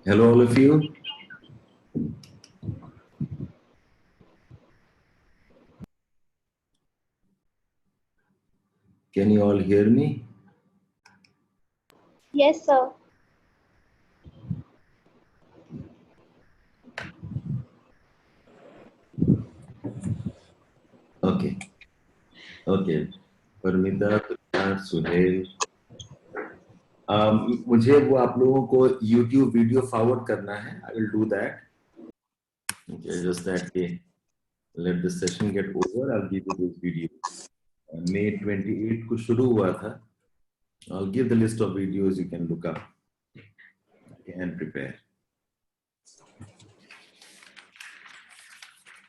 Hello, all of you. Can you all hear me? Yes, sir. Okay. Okay. Paramita, Tushar, Suhail, मुझे वो आप लोगों को YouTube वीडियो फॉरवर्ड करना है. I will do that. Okay, just that. Okay. Let the session get over. I'll give you this video. May 28 को शुरू हुआ था. I'll give the list of videos you can look up and prepare.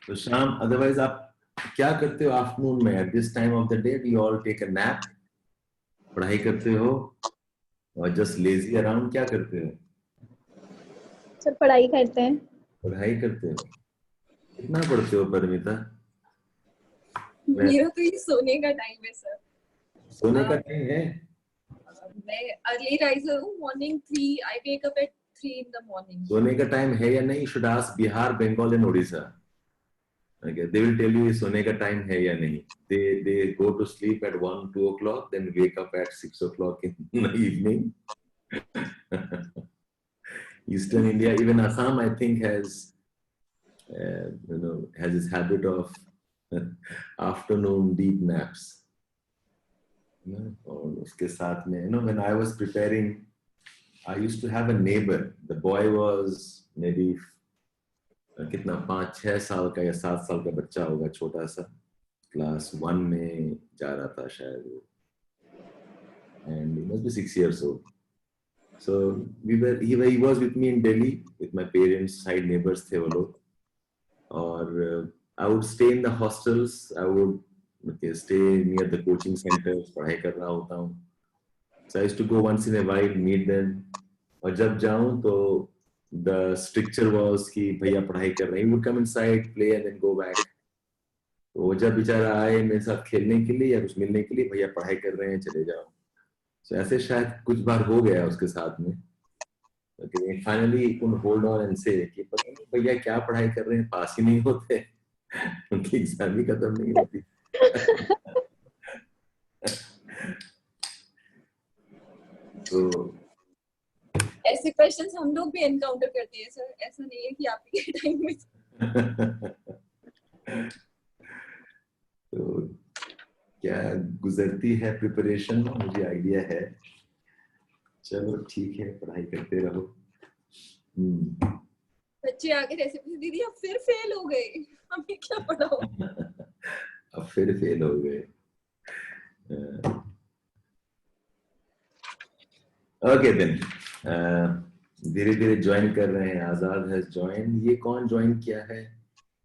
तो शाम, otherwise आप क्या करते हो आफ्टरनून में? At this time of the day, do you all take a nap? पढ़ाई करते हो और जस्ट लेजी अराउंड? क्या करते हो? सर पढ़ाई करते हैं. पढ़ाई करते हो? कितना पढ़ते हो परमिता? मेरा तो ये सोने का टाइम है सर. सोने का टाइम है? मैं अर्ली राइजर हूँ. Morning 3 I wake up at 3 in the morning. सोने का टाइम है या नहीं? Should ask Bihar, Bengal and Odisha. Okay, they will tell you सोने का टाइम है या नहीं. They go to sleep at 1-2 o'clock, then wake up at 6 o'clock in the evening. Eastern India, even Assam, I think has has this habit of afternoon deep naps. और उसके साथ में, when I was preparing, I used to have a neighbor. The boy was maybe कितना 5-6 साल का या 7 साल का बच्चा होगा, छोटा सा, क्लास 1 में जा रहा था शायद वो, and he must be 6 years old. So he was with me in Delhi with my parents, side neighbors थे वो लोग, और I would stay in the hostels. I would stay near the coaching centers, पढ़ाई कर रहा होता हूँ. So I used to go once in a while, meet them. और जब जाऊँ तो the stricture was कि भैया पढ़ाई कर रहे हैं. He would come inside, play and then go back. तो जब बेचारा आए मेरे साथ खेलने के लिए या कुछ मिलने के लिए, भैया पढ़ाई कर रहे हैं, चले जाओ. So ऐसे शायद कुछ बार हो गया उसके साथ में. Okay, finally he could hold on and say कि पता नहीं भैया क्या पढ़ाई कर रहे हैं, पास ही नहीं होते, उनकी एग्जाम ही खत्म नहीं होती. तो ऐसे क्वेश्चंस हम लोग भी एनकाउंटर करते हैं सर. ऐसा नहीं है कि आप ही के टाइम में. तो क्या गुजरती है प्रिपरेशन, मुझे आइडिया है. चलो ठीक है, पढ़ाई करते रहो. बच्चे आगे ऐसे पूछते, दीदी आप फिर फेल हो गए, हमें क्या पढ़ाओ. अब फिर फेल हो गए. ओके देन, धीरे धीरे ज्वाइन कर रहे हैं. आजाद हैज ज्वाइन. ये कौन ज्वाइन किया है?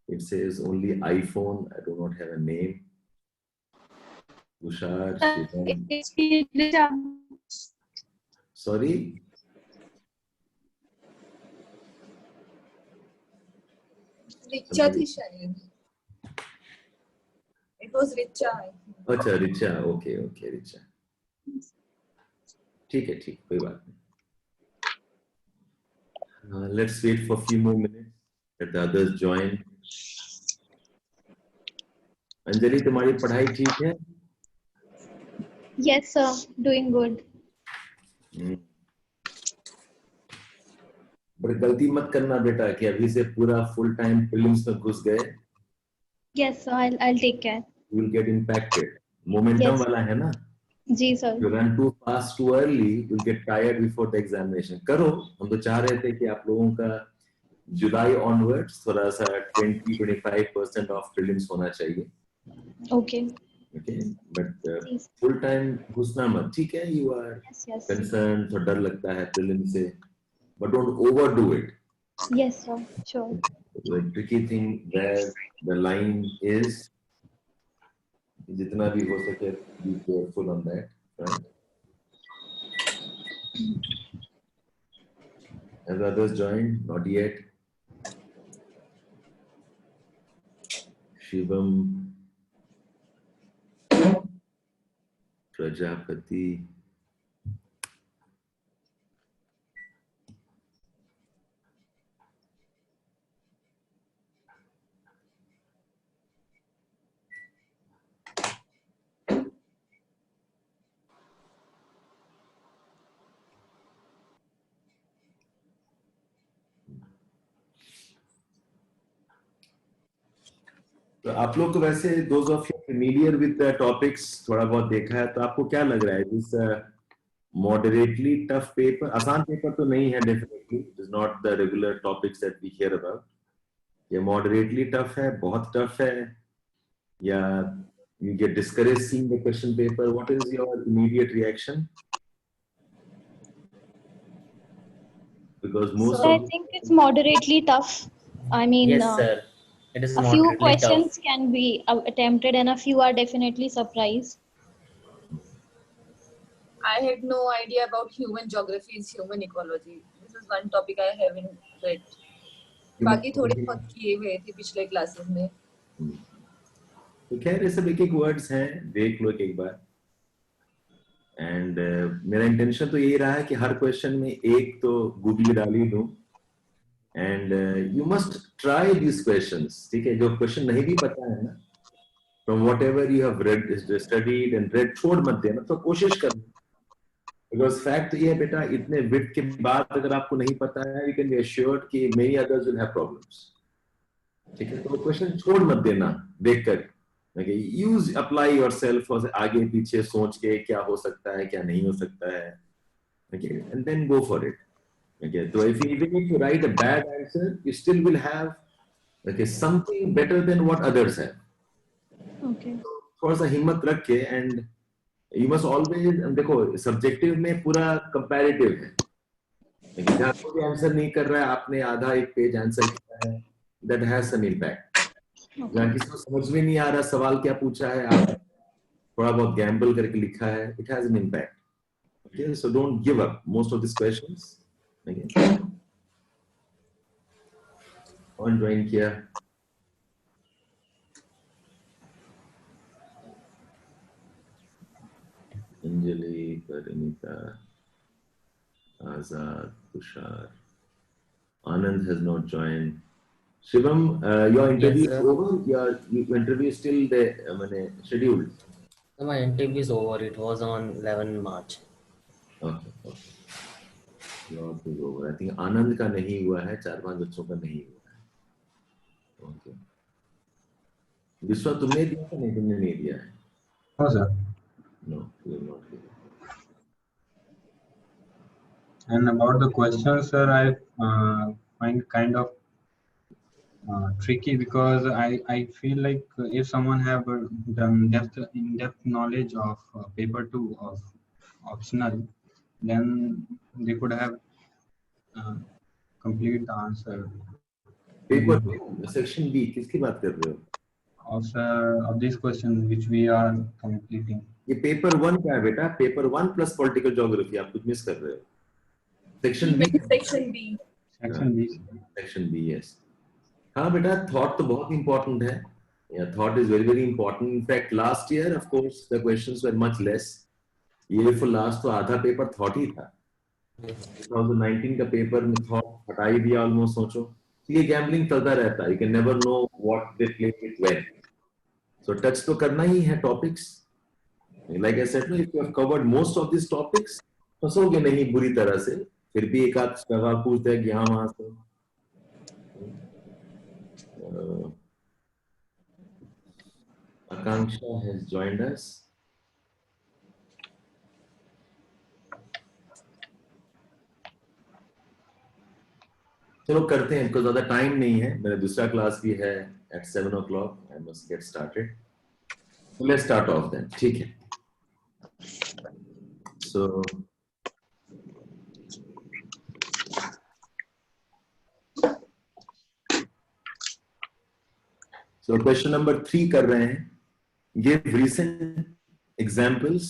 It says only iPhone. I do not have a name. Tushar, sorry, Richa थी शायद. It was Richa. अच्छा रिचा. Okay okay Richa. ठीक है, ठीक, कोई बात नहीं. Let's wait for few more minutes let the others join. Anjali, तुम्हारी पढ़ाई ठीक है? Yes, sir. Doing good. बड़ी गलती मत करना बेटा कि अभी से पूरा फुल टाइम प्रीलिम्स में घुस गए. Yes, sir. I'll take care. You will get impacted. Momentum Yes. वाला है ना. जी sir. You run too fast too early, you'll get tired before the examination. करो. हम तो चाह रहे थे कि आप लोगों का जुलाई onwards थोड़ा सा 20-25% of prelims होना चाहिए. Okay. Okay, but full time घुसना मत. ठीक है, you are concerned, तो डर लगता है prelim से, but don't overdo it. Yes, sir. Sure. The tricky thing where the line is, जितना भी हो सके, be careful on that, right? Have others joined? Not yet. Shivam, Prajapati. तो आप लोग को वैसे those of you familiar with the topics, थोड़ा बहुत देखा है, तो आपको क्या लग रहा है दिस मॉडरेटली टफ पेपर? आसान पेपर तो नहीं है definitely, it is not the regular topics that we hear about. ये मॉडरेटली टफ है, बहुत टफ है, या you get discouraged seeing the question paper? What is your immediate reaction? Because most So I of think it's moderately tough. I mean, Yes, sir. It is a few moderately questions tough. can be attempted and a few are definitely surprise. I had no idea about human geography, human ecology. This is one topic I haven't read. बाकी थोड़े बहुत किए हुए थे पिछले classes में। तो खैर ये सब एक एक वर्ड्स हैं, देख लो एक बार। एंड मेरा इंटेंशन तो यही रहा है कि हर क्वेश्चन में एक तो गूगली डाल ही दूं। And you must try this questions, ठीक है? जो क्वेश्चन नहीं भी पता है ना, from what ever you have read, studied and red, छोड़ मत देना, तो कोशिश करना। बिकॉज फैक्ट ये है बेटा, इतने विट के बाद अगर आपको नहीं पता है, यू कैन बी एश्योर्ड कि many others will have problems, ठीक है? तो क्वेश्चन छोड़ मत देना देखकर। यूज अप्लाई योरसेल्फ, और आगे पीछे सोच के क्या हो सकता है क्या नहीं हो सकता है, okay, and then go for it. Okay, so even if you write a bad answer, you still will have something better than what others have. Okay. थोड़ा सा हिम्मत रख के, एंड यू मस्ट ऑलवेज, देखो सब्जेक्टिव में पूरा comparative है, लेकिन जहाँ कोई आंसर नहीं कर रहा है, आपने आधा एक पेज आंसर किया है, दैट हैज सम इम्पैक्ट। जहाँ किसी को समझ में नहीं आ रहा सवाल क्या पूछा है, आप थोड़ा बहुत गैम्बल करके लिखा है, it has an impact. Okay, so don't give up most of these questions. Okay. On join किया। अंजलि, परिणीता, आजाद, Tushar, Anand has not joined. Shivam, your interview Yes, is sir. over. Your interview is still there, scheduled. So my interview is over. It was on 11 March. Okay, okay. Yours is over. I think आनंद का नहीं हुआ है, 4-5 बच्चों का नहीं हुआ है। Okay. विश्वा तुमने दिया था? नहीं, तुमने नहीं दिया है। No, sir. No, you have not given. And about the question, sir, I find kind of tricky because I feel like if someone have done in-depth knowledge of paper 2 of optional, then they could have complete the answer. Paper section B किसकी बात कर रहे हो? Of this question which we are completing. ये paper 1 का है बेटा, paper 1 plus political geography, आप कुछ मिस कर रहे हो। Section B, section B, Section B. Section B, yes. हाँ बेटा, थॉट तो बहुत इंपॉर्टेंट है, या thought is very very important. In fact last year of course the questions were much less. Year for last तो आधा पेपर थॉट ही था। 2019 का पेपर में थॉट हटा ही दिया ऑलमोस्ट, सोचो। ये गैम्बलिंग चलता रहता है, you can never know what they play with when. So touch तो करना ही है topics. Like I said, if you have covered most of this topics, फंसोगे नहीं बुरी तरह से। फिर भी एक आध सवाल पूछते हैं कि हाँ वहां से। Akanksha has joined us. चलो करते हैं, बिकॉज ज्यादा टाइम नहीं है, मेरा दूसरा क्लास भी है at 7 o'clock. I must get started. So let's start off then. ठीक है। So question number 3 कर रहे हैं। Give recent examples.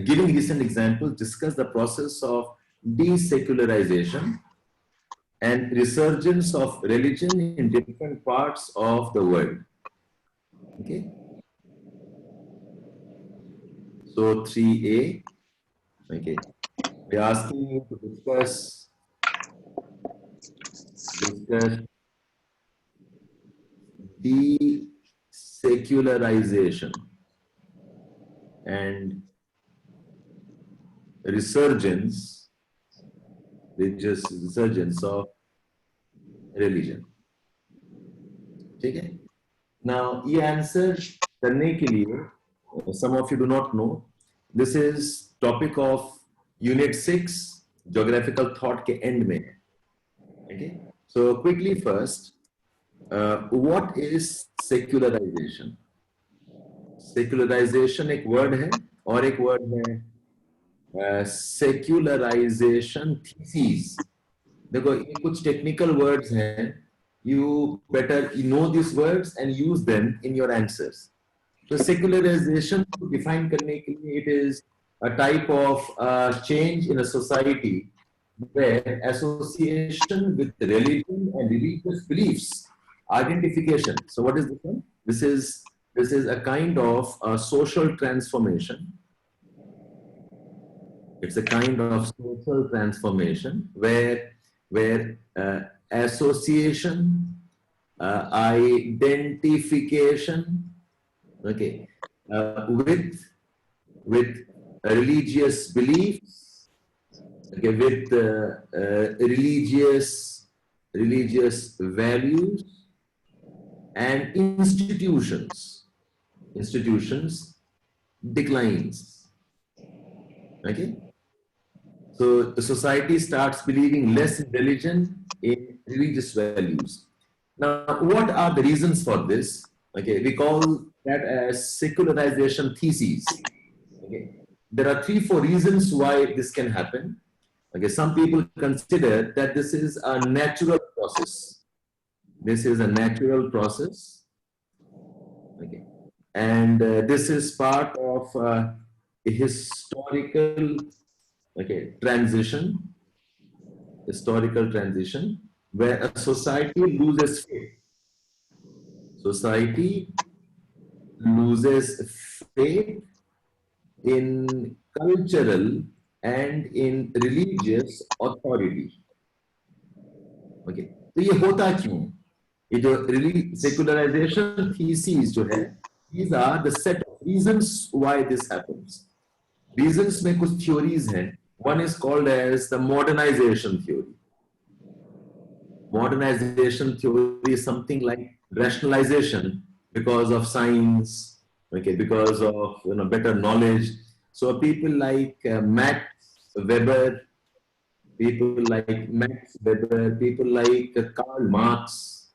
Giving recent examples, discuss the process of desecularization and resurgence of religion in different parts of the world. Okay. So 3A. Okay. We're asking you to discuss desecularization and resurgence of religion. ठीक है? Now, ये answer करने के लिए, some of you do not know, this is topic of Unit 6, Geographical Thought के end में है. Okay? So quickly first, what is secularization? Secularization एक word है और एक word है secularization thesis. देखो ये कुछ technical words हैं. You better know these words and use them in your answers. So secularization को define करने के लिए, it is a type of change in a society where association with religion and religious beliefs, identification. So what is this one? This is a kind of a social transformation. It's a kind of social transformation where association, identification, okay, with religious beliefs, okay, with religious values and institutions declines. Okay, so the society starts believing less in religion, in religious values. Now, what are the reasons for this? Okay, we call that as secularization theses. Okay, there are 3-4 reasons why this can happen. Okay, some people consider that this is a natural process. This is a natural process. Okay, and this is part of a historical transition where a society loses faith. Society loses faith in cultural and in religious authority. Okay, तो ये होता क्यों? ये जो secularization theses जो है, these are the set of reasons why this happens. Reasons में कुछ theories हैं. One is called as the modernization theory. Modernization theory is something like rationalization because of science, okay, because of better knowledge. So people like Max Weber, people like Karl Marx,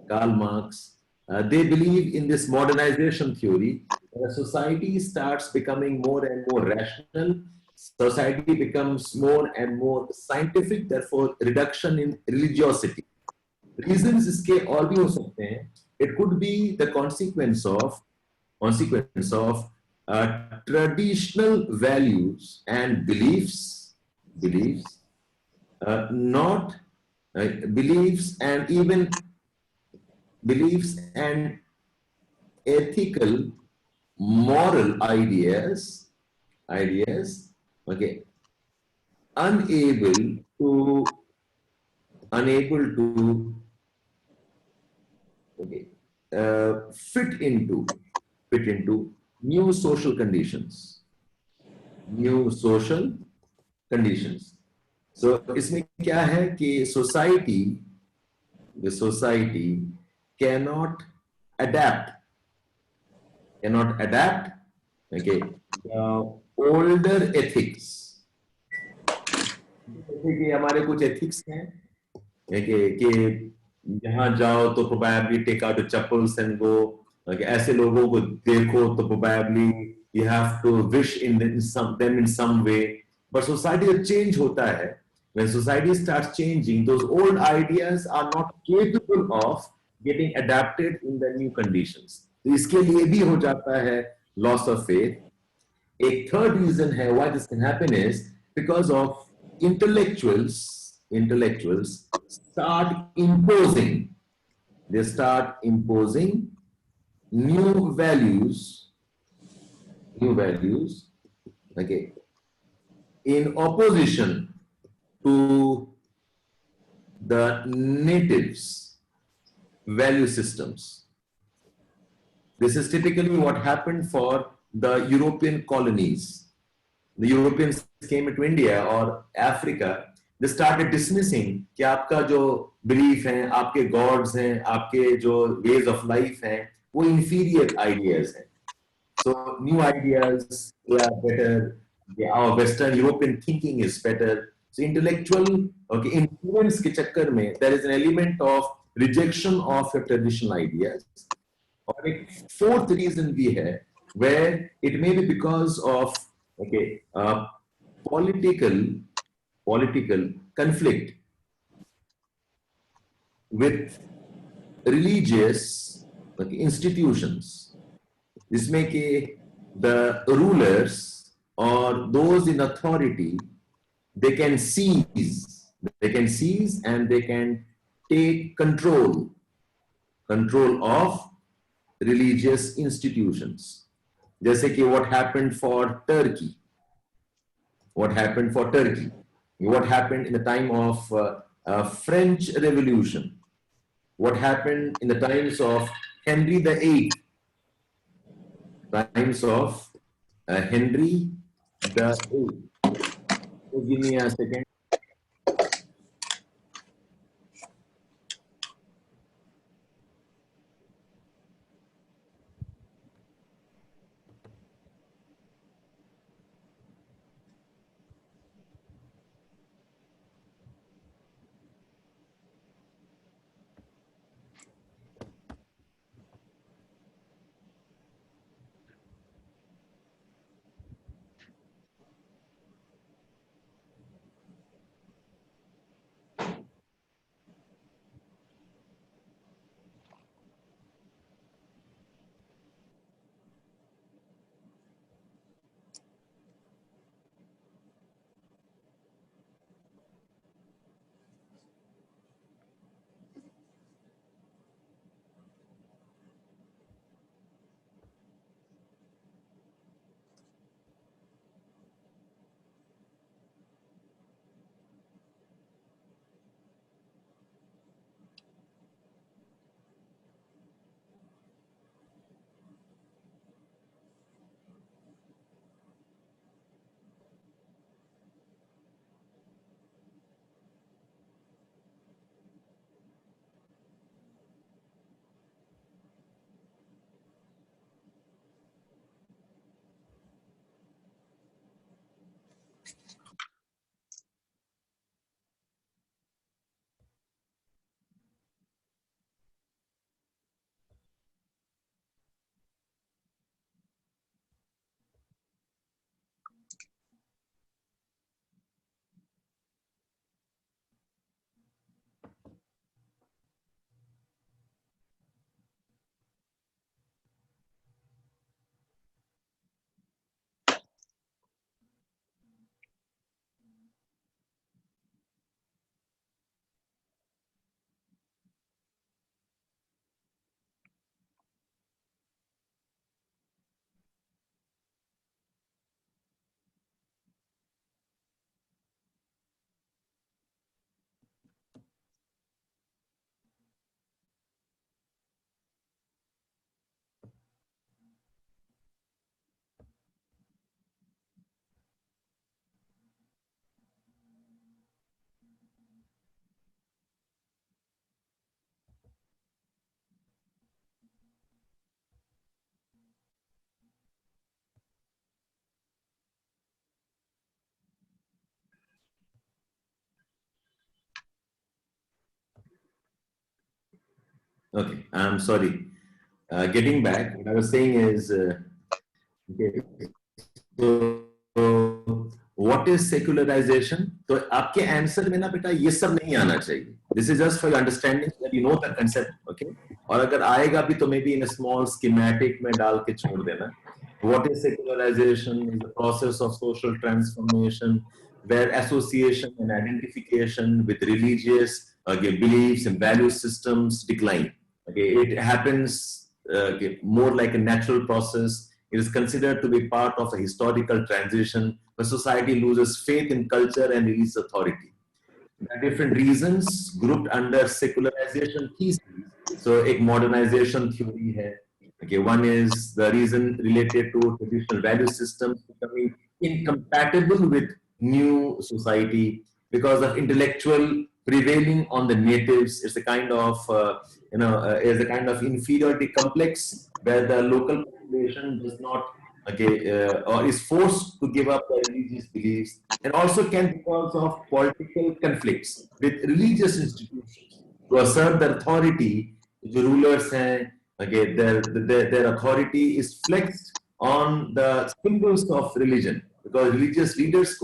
they believe in this modernization theory. Where society starts becoming more and more rational, society becomes more and more scientific, therefore reduction in religiosity. Reasons इसके और भी हो सकते हैं. It could be the consequence of traditional values and beliefs, not beliefs and even beliefs and ethical, moral ideas, okay, unable to fit into new social conditions. So इसमें क्या है कि the society cannot adapt, okay, older ethics. जैसे कि हमारे कुछ ethics हैं कि जहाँ जाओ तो probably take out your chappals and go. Okay, ऐसे लोगों को देखो तो probably you have to wish them in some way. But society का change होता है. When society starts changing, those old ideas are not capable of getting adapted in the new conditions. तो इसके लिए भी हो जाता है loss of faith. A third reason है why this can happen is because of intellectuals start imposing new values, okay, in opposition to the natives' value systems. This is typically what happened for the European colonies. The Europeans came into India or Africa they started dismissing कि आपका जो belief है, आपके gods हैं, आपके जो ways of life हैं, वो inferior ideas हैं. So new ideas, they are better. Our Western European thinking is better. So intellectual, okay, influence के चक्कर में there is an element of rejection of your traditional ideas. और एक fourth reason भी है where it may be because of political conflict with religious institutions, जिसमें कि the rulers or those in authority, they can seize and they can take control of religious institutions. जैसे कि what happened for Turkey, what happened in the time of French Revolution, what happened in the times of Henry VIII, times of Henry VIII. So give me a second. Okay, I'm sorry. Getting back, what I was saying is, okay, so what is secularization? तो आपके answer में ना बेटा ये सब नहीं आना चाहिए. This is just for your understanding that you know the concept, okay? और अगर आएगा भी तो maybe in a small schematic में डाल के छोड़ देना. What is secularization? Is the process of social transformation where association and identification with religious beliefs and value systems decline. Okay, it happens more like a natural process. It is considered to be part of a historical transition where society loses faith in culture and releases authority. There are different reasons grouped under secularization thesis. So, a modernization theory hai. Okay, one is the reason related to traditional value systems becoming incompatible with new society. because of intellectual prevailing on the natives. It's a kind of is a kind of inferiority complex where the local population does not or is forced to give up their religious beliefs, and also can because of political conflicts with religious institutions to assert their authority. The rulers हैं, their authority is flexed on the symbols of religion because religious leaders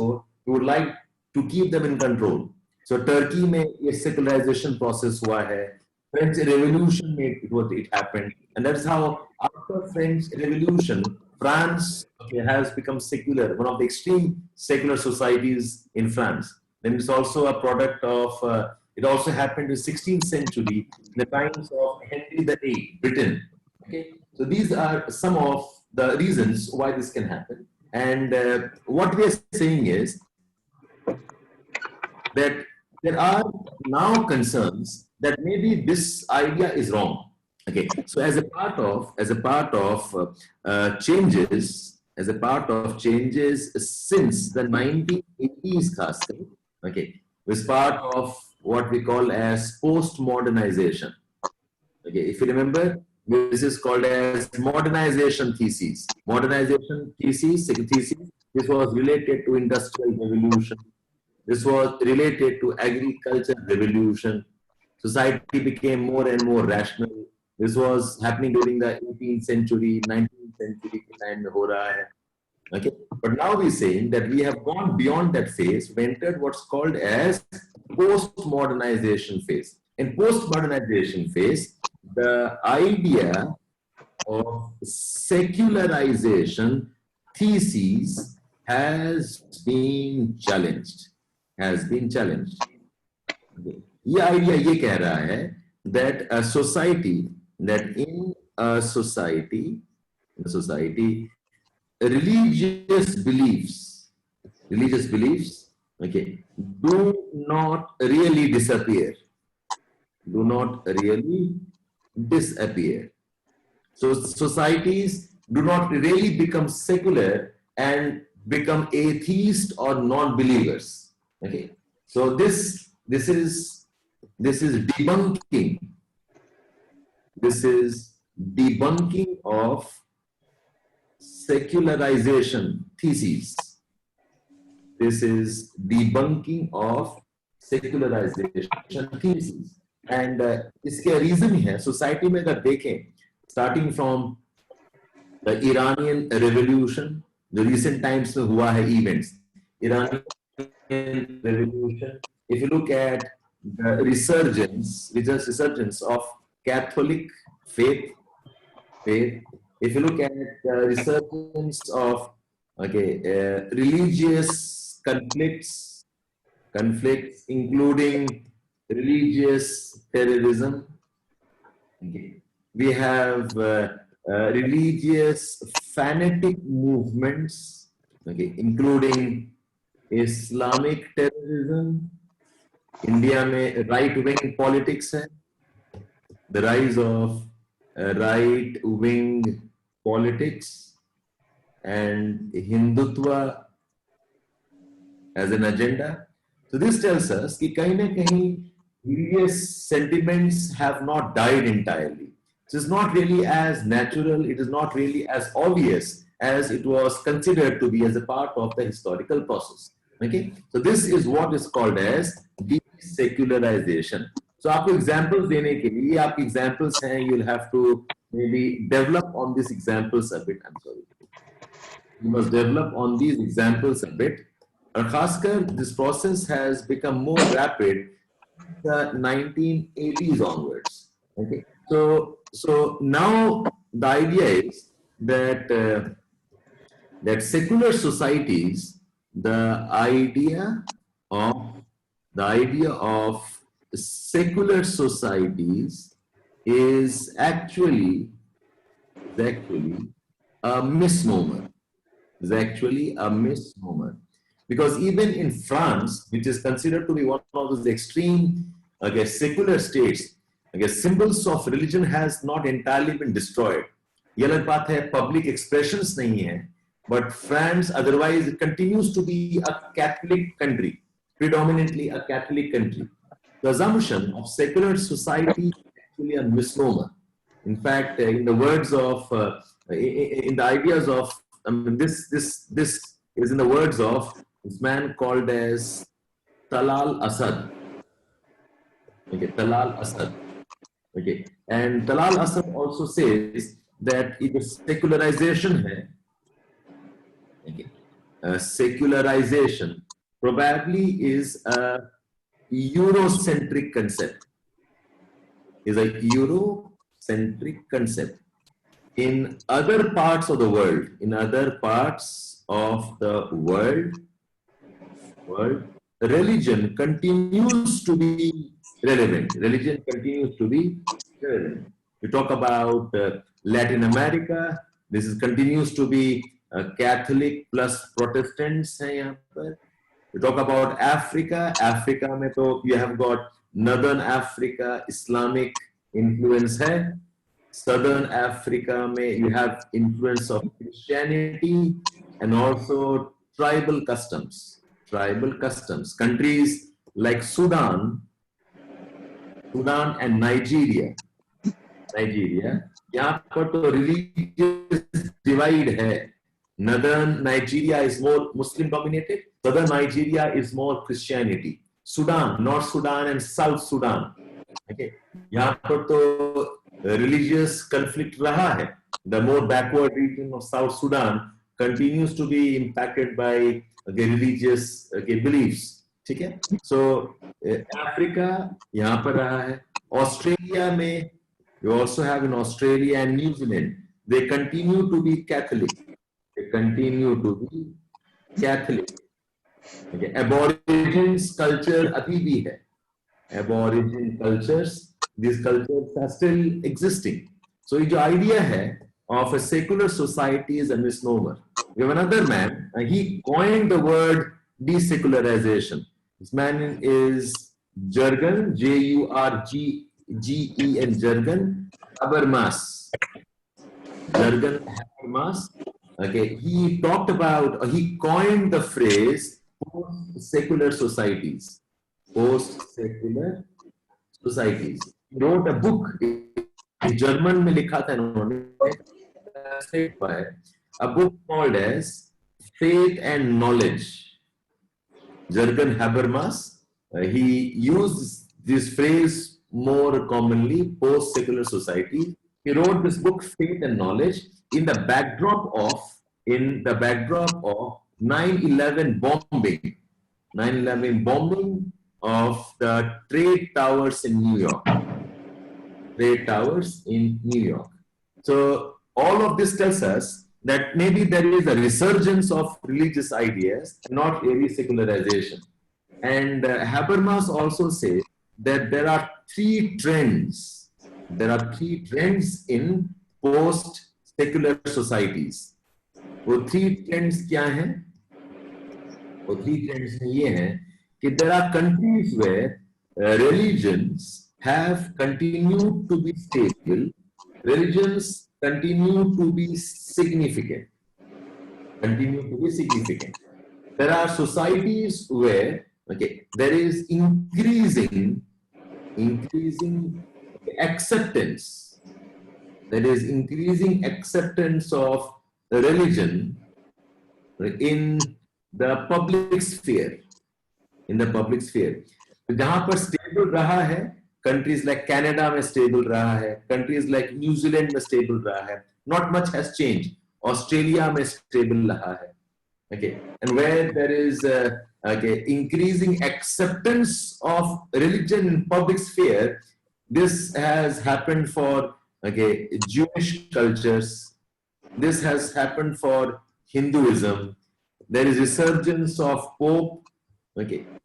would like to keep them in control. So Turkey में ये secularization process हुआ है. French Revolution it happened, and that's how after French Revolution, France has become secular, one of the extreme secular societies in France. Then it's also a product of, it also happened in the 16th century, in the times of Henry VIII, Britain. Okay, so these are some of the reasons why this can happen. And what we are saying is that there are now concerns that maybe this idea is wrong. Okay, so as a part of changes since the 1980s, okay, was part of what we call as post-modernization. Okay, if you remember, this is called as modernization thesis. Modernization thesis. This was related to industrial revolution. This was related to agriculture revolution. Society became more and more rational. This was happening during the 18th century, 19th century time. Okay, but now we're saying that we have gone beyond that phase. We entered what's called as post-modernization phase. In post-modernization phase, the idea of secularization thesis has been challenged. Okay. ये idea ये कह रहा है that a society, religious beliefs, okay, do not really disappear. So societies do not really become secular and become atheist or non-believers. Okay, so this is debunking. This is debunking of secularization theses. This is debunking of secularization theses. And इसके reason है society में अगर देखें, starting from the Iranian revolution, the recent times में हुआ है events, Iranian revolution. If you look at the resurgence of Catholic faith. If you look at the resurgence of religious conflicts, including religious terrorism. Okay. We have religious fanatic movements, okay, including Islamic terrorism. India में right-wing politics है. The rise of right-wing politics and Hindutva as an agenda. So this tells us कि कहीं ना कहीं religious sentiments have not died entirely. So it's not really as natural, it is not really as obvious as it was considered to be as a part of the historical process. Okay, so this is what is called as desecularization. So आपको examples देने के लिए आपके examples हैं, you'll have to maybe develop on these examples a bit. I'm sorry, you must develop on these examples a bit. और खासकर this process has become more rapid the 1980s onwards. Okay, so now the idea is that that secular societies, the idea of secular societies is actually a misnomer. Is actually a misnomer. Because even in France, which is considered to be one of those extreme, secular states, symbols of religion has not entirely been destroyed. ये अलग बात है, public expressions नहीं है, but France otherwise continues to be a Catholic country. predominantly a Catholic country. The assumption of secular society is actually a misnomer. In fact, in the words of, in the ideas of, this is in the words of this man called as Talal Asad. Okay, Talal Asad. Okay, and Talal Asad also says that it is secularization hai. Okay. Secularization probably is a Eurocentric concept. Is a Eurocentric concept. In other parts of the world, religion continues to be relevant. You talk about Latin America. This continues to be Catholic plus Protestants. You talk about Africa. Africa में तो you have got Northern Africa Islamic influence है. Southern Africa में you have influence of Christianity and also tribal customs. Countries like Sudan and Nigeria. यहाँ पर तो religious divide है. Northern Nigeria is more Muslim dominated. Southern Nigeria is more Christianity. Sudan, North Sudan and South Sudan. Okay. यहाँ पर तो religious conflict रहा है. The more backward region of South Sudan continues to be impacted by religious beliefs. ठीक है? So Africa यहाँ पर रहा है. Australia में you also have in Australia and New Zealand, they continue to be Catholic. Okay. Aborigines culture अभी भी है. Aborigine cultures, these cultures are still existing. So the idea है of a secular society is a misnomer. We have another man, he coined the word desecularization. This man is Jürgen, J-U-R-G-E-N, Jürgen Habermas. Okay, he talked about, he coined the phrase post-secular societies. He wrote a book in German में लिखा था इन्होंने, a book called as Faith and Knowledge. Jürgen Habermas, he used this phrase more commonly, post-secular society. He wrote this book, Faith and Knowledge, in the backdrop of 9/11 bombing. 9/11 bombing of the trade towers in New York. So all of this tells us that maybe there is a resurgence of religious ideas, not really secularization. And Habermas also says that there are three trends. In post-secular societies. वो three trends क्या हैं? वो three trends ये हैं कि there are countries where religions have continued to be stable. Religions continue to be significant. There are societies where there is increasing acceptance. There is increasing acceptance of religion in the public sphere. जहाँ पर stable रहा है, countries like Canada में stable रहा है, countries like New Zealand में stable रहा है. Not much has changed. Australia में stable रहा है. Okay, and where there is increasing acceptance of religion in public sphere, this has happened for Jewish cultures. This has happened for Hinduism. There is resurgence of Pope.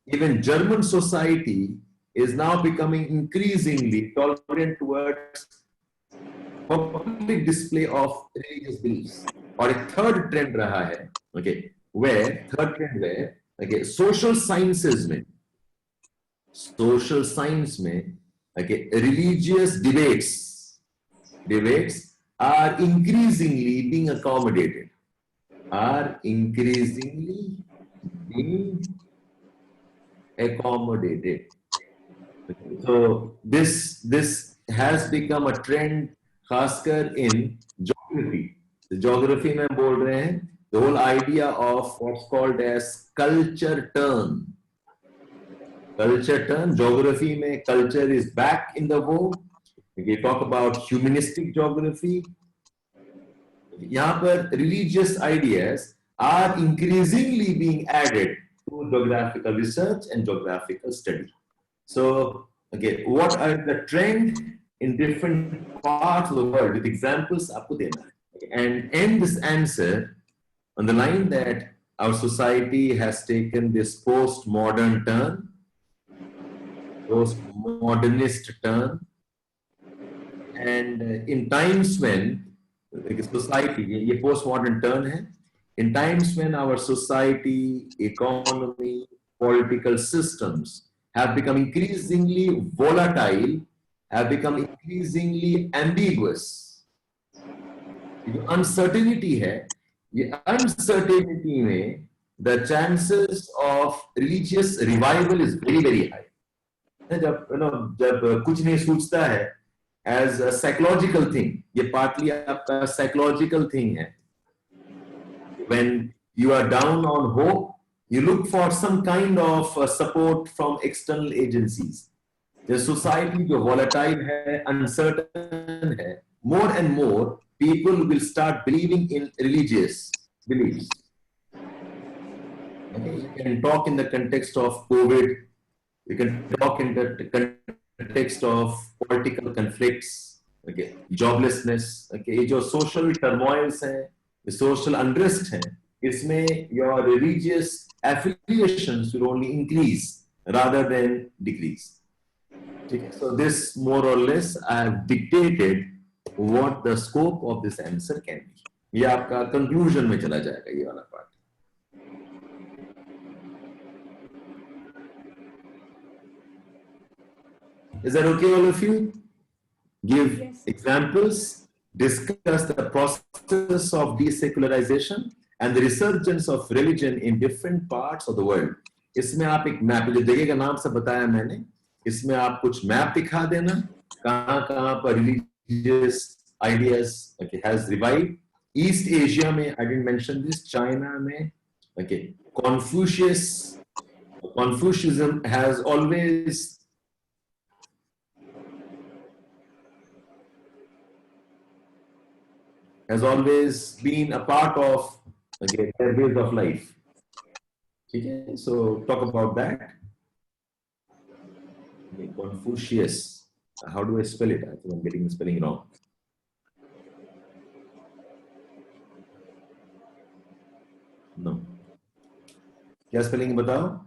Even German society is now becoming increasingly tolerant towards public display of religious beliefs. और एक third trend रहा है, where social science में religious debates are increasingly being accommodated. accommodated. So this has become a trend, खासकर in geography. The geography में बोल रहे हैं, the whole idea of what's called as culture turn. Culture turn, geography में culture is back in the vogue. We talk about humanistic geography. यहाँ पर religious ideas are increasingly being added to geographical research and geographical study. So, okay, what are the trend in different parts of the world with examples आपको देना है. And end this answer on the line that our society has taken this postmodern turn, postmodernist turn, and in times when society, ये postmodern turn है, in times when our society, economy, political systems have become increasingly volatile, have become increasingly ambiguous. ये uncertainty है, ये uncertainty में the chances of religious revival is very very high. जब कुछ नहीं सूझता है as a psychological thing, ये partly आपका psychological thing है. When you are down on hope, you look for some kind of support from external agencies. The society जो volatile है, uncertain है, more and more people will start believing in religious beliefs. Okay, you can talk in the context of COVID. You can talk in the context of political conflicts. Okay, joblessness. Okay, ये जो social turmoils हैं, the social unrest हैं, इसमें your religious affiliations will only increase rather than decrease. Okay, so this more or less I have dictated what the scope of this answer can be. ये आपका conclusion में चला जाएगा ये वाला part. Is that okay, all of you? Give examples, discuss the process of desecularization and the resurgence of religion in different parts of the world. इसमें आप एक मैप, जो जगह का नाम सब बताया मैंने, इसमें आप कुछ मैप दिखा देना, कहाँ पर religious ideas okay, has revived. East Asia में, I didn't mention this, China में, okay, Confucianism has always been a part of okay, their ways of life. Okay, so talk about that. Okay, Confucius. How do I spell it? I think I'm getting the spelling wrong. No. क्या spelling बताओ?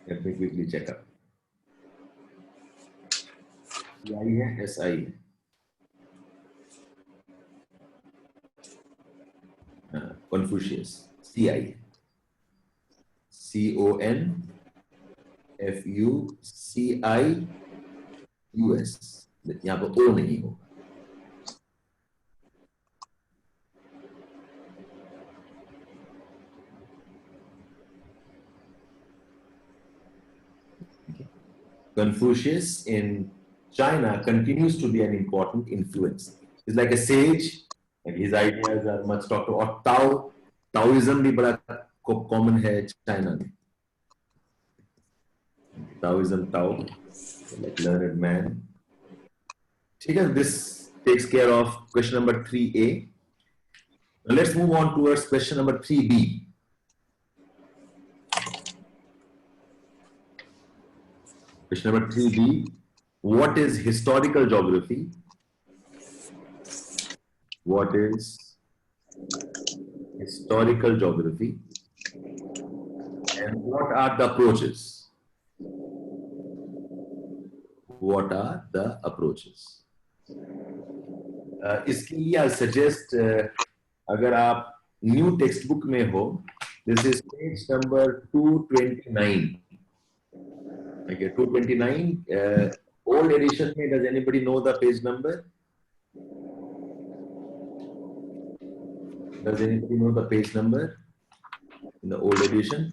Let me quickly check up. I है SI है. Confucius. CI. CONFUCIUS. यहाँ पर O नहीं होगा. Confucius in China continues to be an important influence. He's like a sage, and his ideas are much talked about. Or Taoism भी बड़ा common है China में. Taoism, Tao, like learned man. ठीक है, this takes care of question number 3A. Now let's move on towards question number 3B. Question number 3B. What is historical geography? What is historical geography? And what are the approaches? What are the approaches? इसके लिए I suggest अगर आप new textbook में हो, this is page number 229. Okay, 229. Old edition में, does anybody know the page number? Does anybody know the page number in the old edition?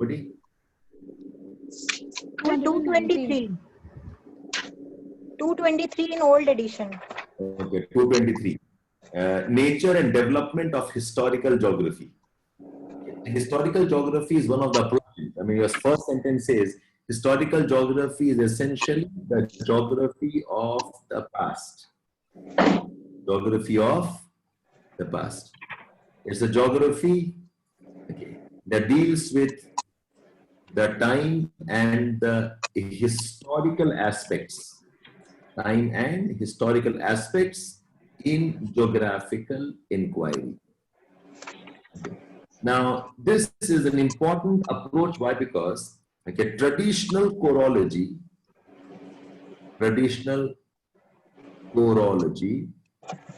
Nobody? 223. 223 in old edition. Okay, 223. Nature and development of historical geography. Historical geography is one of the approaches. I mean, your first sentence says historical geography is essentially the geography of the past. Geography of the past. It's a geography, okay, that deals with the time and the historical aspects. Time and historical aspects in geographical inquiry. Okay. Now, this is an important approach. Why? Because okay, traditional chorology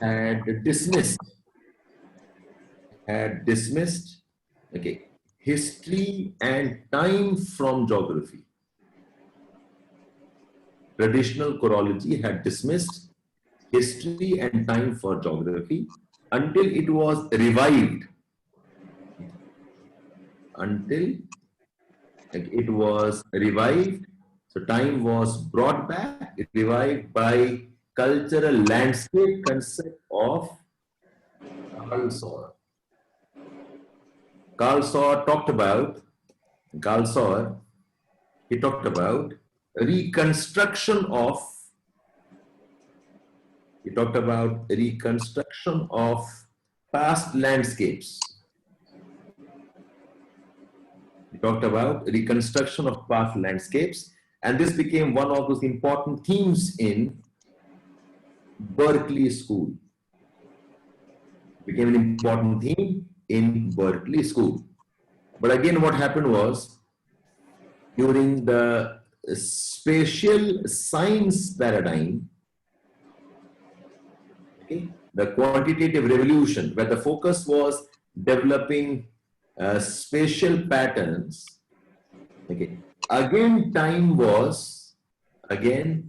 had dismissed okay, history and time from geography. Traditional chorology had dismissed history and time for geography until it was revived. So time was brought back, revived by cultural landscape concept of Carl Sauer. Carl Sauer talked about reconstruction of past landscapes. He talked about reconstruction of past landscapes, and this became one of those important themes in Berkeley School. Became an important theme in Berkeley School. But again, what happened was, during the spatial science paradigm, okay, the quantitative revolution, where the focus was developing spatial patterns, okay, again time was ignored.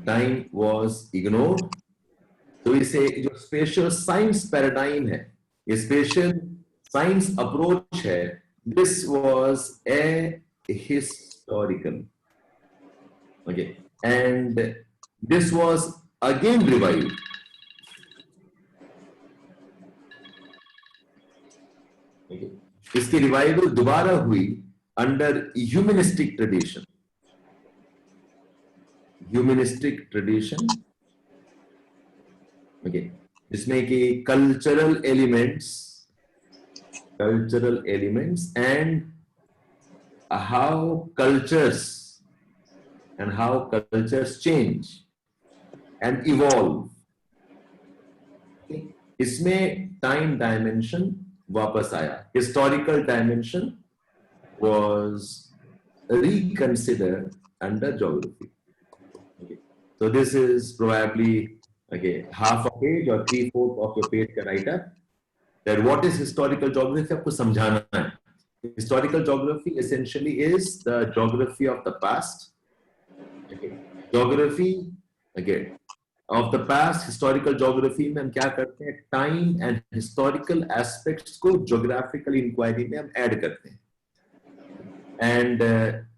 Time was ignored. So we say जो spatial science paradigm है, ये spatial science approach है, this was a historical, okay, and this was again revived. Okay. इसकी revival दोबारा हुई under humanistic tradition, okay, जिसमें कि cultural elements and how cultures change and evolve. Okay. इसमें time dimension वापस आया. Historical dimension was reconsidered under geography. Okay. So this is probably half a page or 3/4 of your page का write up. That what is historical geography आपको समझाना है. Historical geography essentially is the geography of the past. Okay. Geography of the past, historical geography में हम क्या करते हैं, time and historical aspects को geographical inquiry में हम add करते हैं. And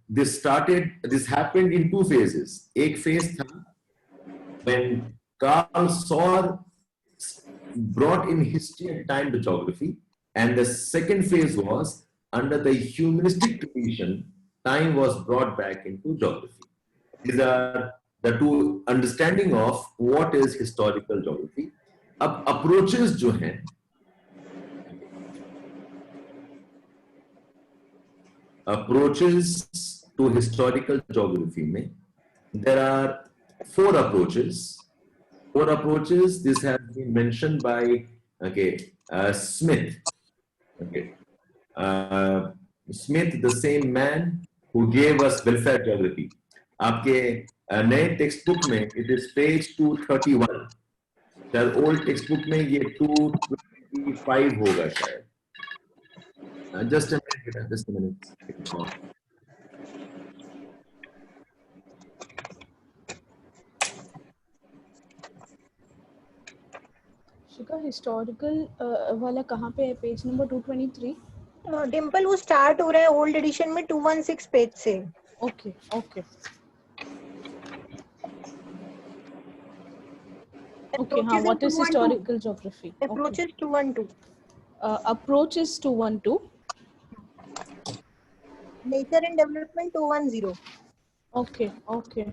this happened in two phases. एक phase था when Carl Sauer brought in history and time to geography, and the second phase was under the humanistic tradition, time was brought back into geography. These are the two understanding of what is historical geography. अब approaches जो हैं, approaches to historical geography में, there are four approaches. This has been mentioned by Smith. Smith, the same man who gave us welfare geography. आपके नए text book में it is page 231. शायद old text book में ये 225 होगा शायद. Just a minute. Shikha historical वाला कहाँ पे है? Page number 223. डिम्पल वो स्टार्ट हो रहा है ओल्ड एडिशन में 216 पेज से. Okay okay okay. हाँ, what is historical geography? Approaches 212. Approach is 212. Nature and development 210. Okay, okay.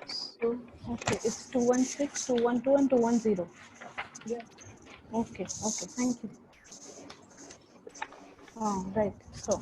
So, okay, it's 216, 212, and 210. Yeah. Okay, okay, thank you. Right, so.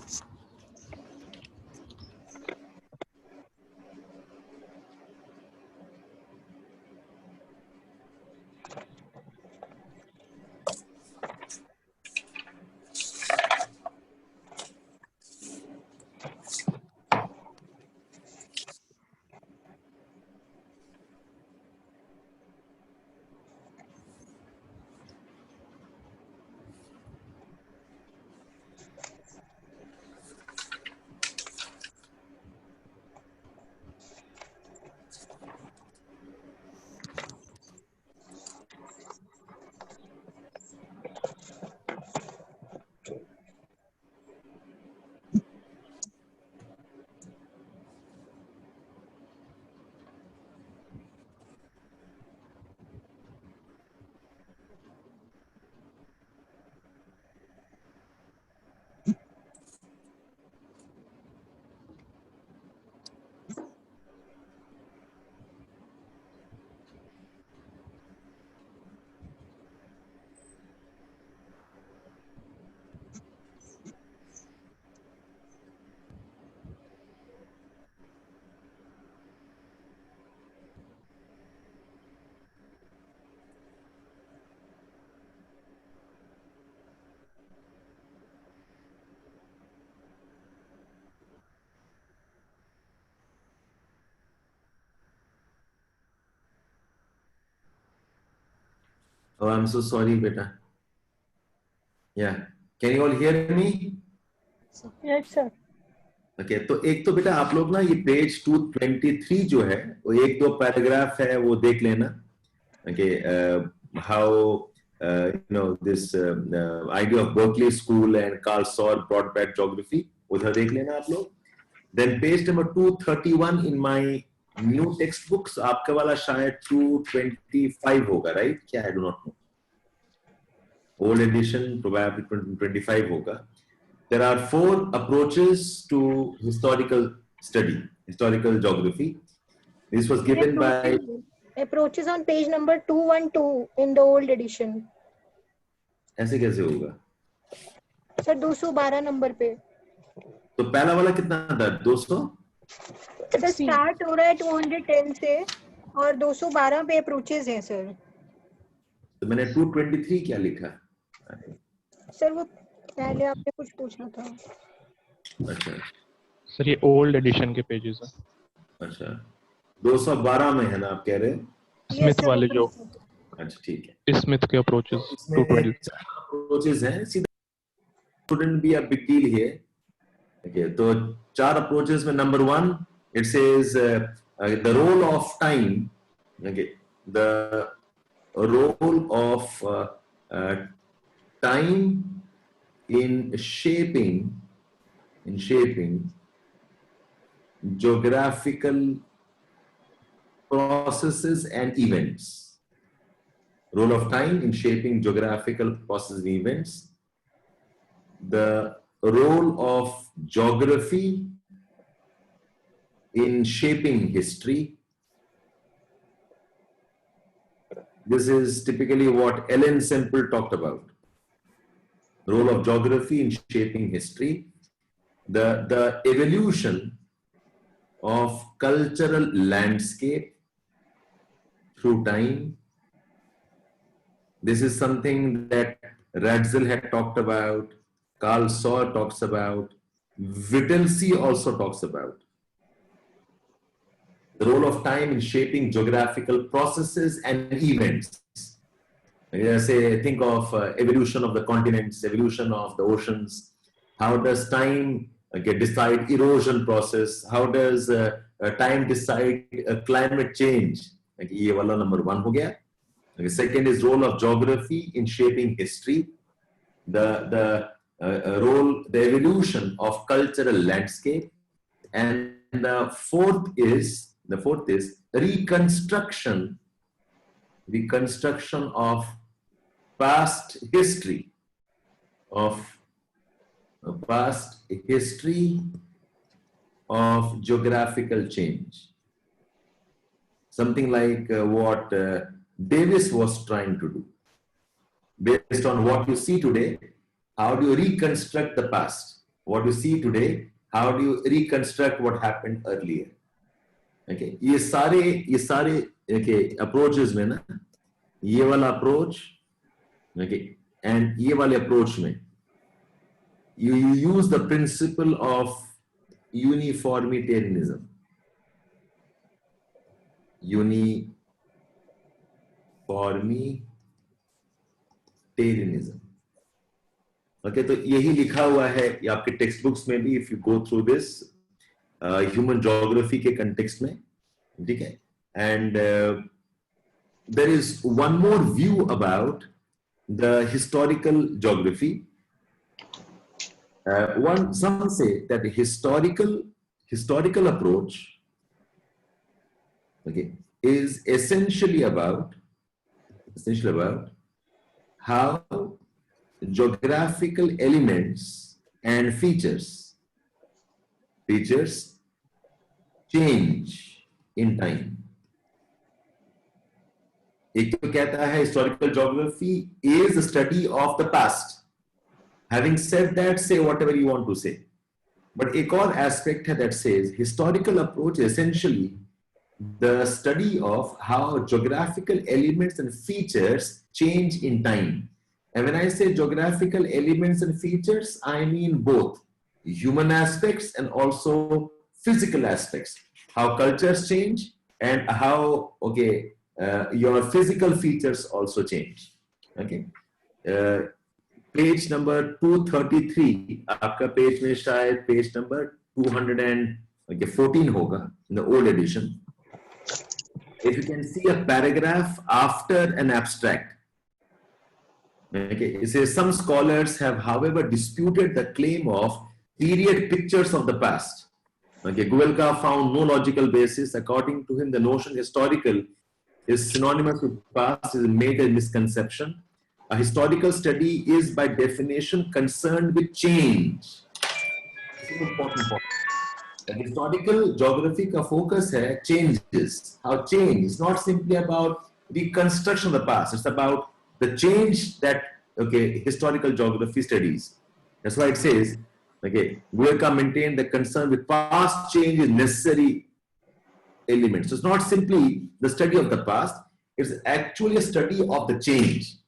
Oh, I'm so sorry, beta. Yeah. Can you all hear me? Yes, sir. Okay, तो एक तो बेटा आप लोग ना ये page 223 जो है वो एक दो पैराग्राफ है वो देख लेना. Okay, how this idea of Berkeley School and Carl Saar brought back geography. उधर देख लेना आप लोग. Then page number 231 in my new textbooks आपका वाला शायद 225 होगा, right? क्या I do not know. Old edition probably 225 होगा. There are 4 approaches to historical study, historical geography. This was given by Approaches on page number 212 in the old edition. ऐसे कैसे होगा? Sir 212 number पे. तो पहला वाला कितना था? 200? सर स्टार्ट हो रहा है 210 से और 212 पे अप्रोचेस हैं सर. तो मैंने 223 क्या लिखा? सर वो पहले आपने कुछ पूछा था. अच्छा सर ये ओल्ड एडिशन के पेजेस हैं. अच्छा 212 में है ना आप कह रहे हैं? स्मिथ वाले जो. अच्छा ठीक है. स्मिथ के अप्रोचेस 220 अप्रोचेस हैं. shouldn't be a big deal here. Okay, तो 4 अप्रोचेस में number 1 it says the role of time. Okay, the role of time in shaping geographical processes and events. Role of time in shaping geographical processes and events. The role of geography in shaping history. This is typically what Ellen Semple talked about. The role of geography in shaping history. The evolution of cultural landscape through time. This is something that Ratzel had talked about, Carl Saar talks about, Wittelsee also talks about. The role of time in shaping geographical processes and events. Say, think of evolution of the continents, evolution of the oceans. How does time decide erosion process? How does time decide climate change? ये वाला number 1 हो गया. Okay, second is role of geography in shaping history. The role, the evolution of cultural landscape, and the fourth is reconstruction of past history of geographical change. Something like what Davis was trying to do. Based on what you see today, how do you reconstruct the past? What you see today, how do you reconstruct what happened earlier? Okay, ये सारे okay approaches में ना, ये वाला approach, okay, and ये वाले approach में, you use the principle of uniformitarianism. Uniformitarianism. Okay, तो यही लिखा हुआ है ये आपके टेक्स्ट बुक्स में भी, if you go through this human geography के context में, ठीक है? And there is one more view about the historical geography. Some say that the historical approach, okay, is essentially about how geographical elements and features change in time. एक तो कहता है historical geography is a study of the past. Having said that, say whatever you want to say. But एक और aspect है that says historical approach is essentially the study of how geographical elements and features change in time. And when I say geographical elements and features, I mean both human aspects and also physical aspects. How cultures change and how, okay, your physical features also change. Okay. Page number 233, आपका page में शायद page number 214 होगा in the old edition. If you can see a paragraph after an abstract. Okay, it says some scholars have, however, disputed the claim of period pictures of the past. Okay, Guelka found no logical basis. According to him, the notion historical is synonymous with past is a major misconception. A historical study is by definition concerned with change. This is an important point. The historical geography ka focus hai changes. How change is not simply about reconstruction of the past. It's about the change that, okay, historical geography studies. That's why it says, okay, Guelka maintained the concern with past change is necessary element. So it's not simply the study of the past, it's actually a study of the change.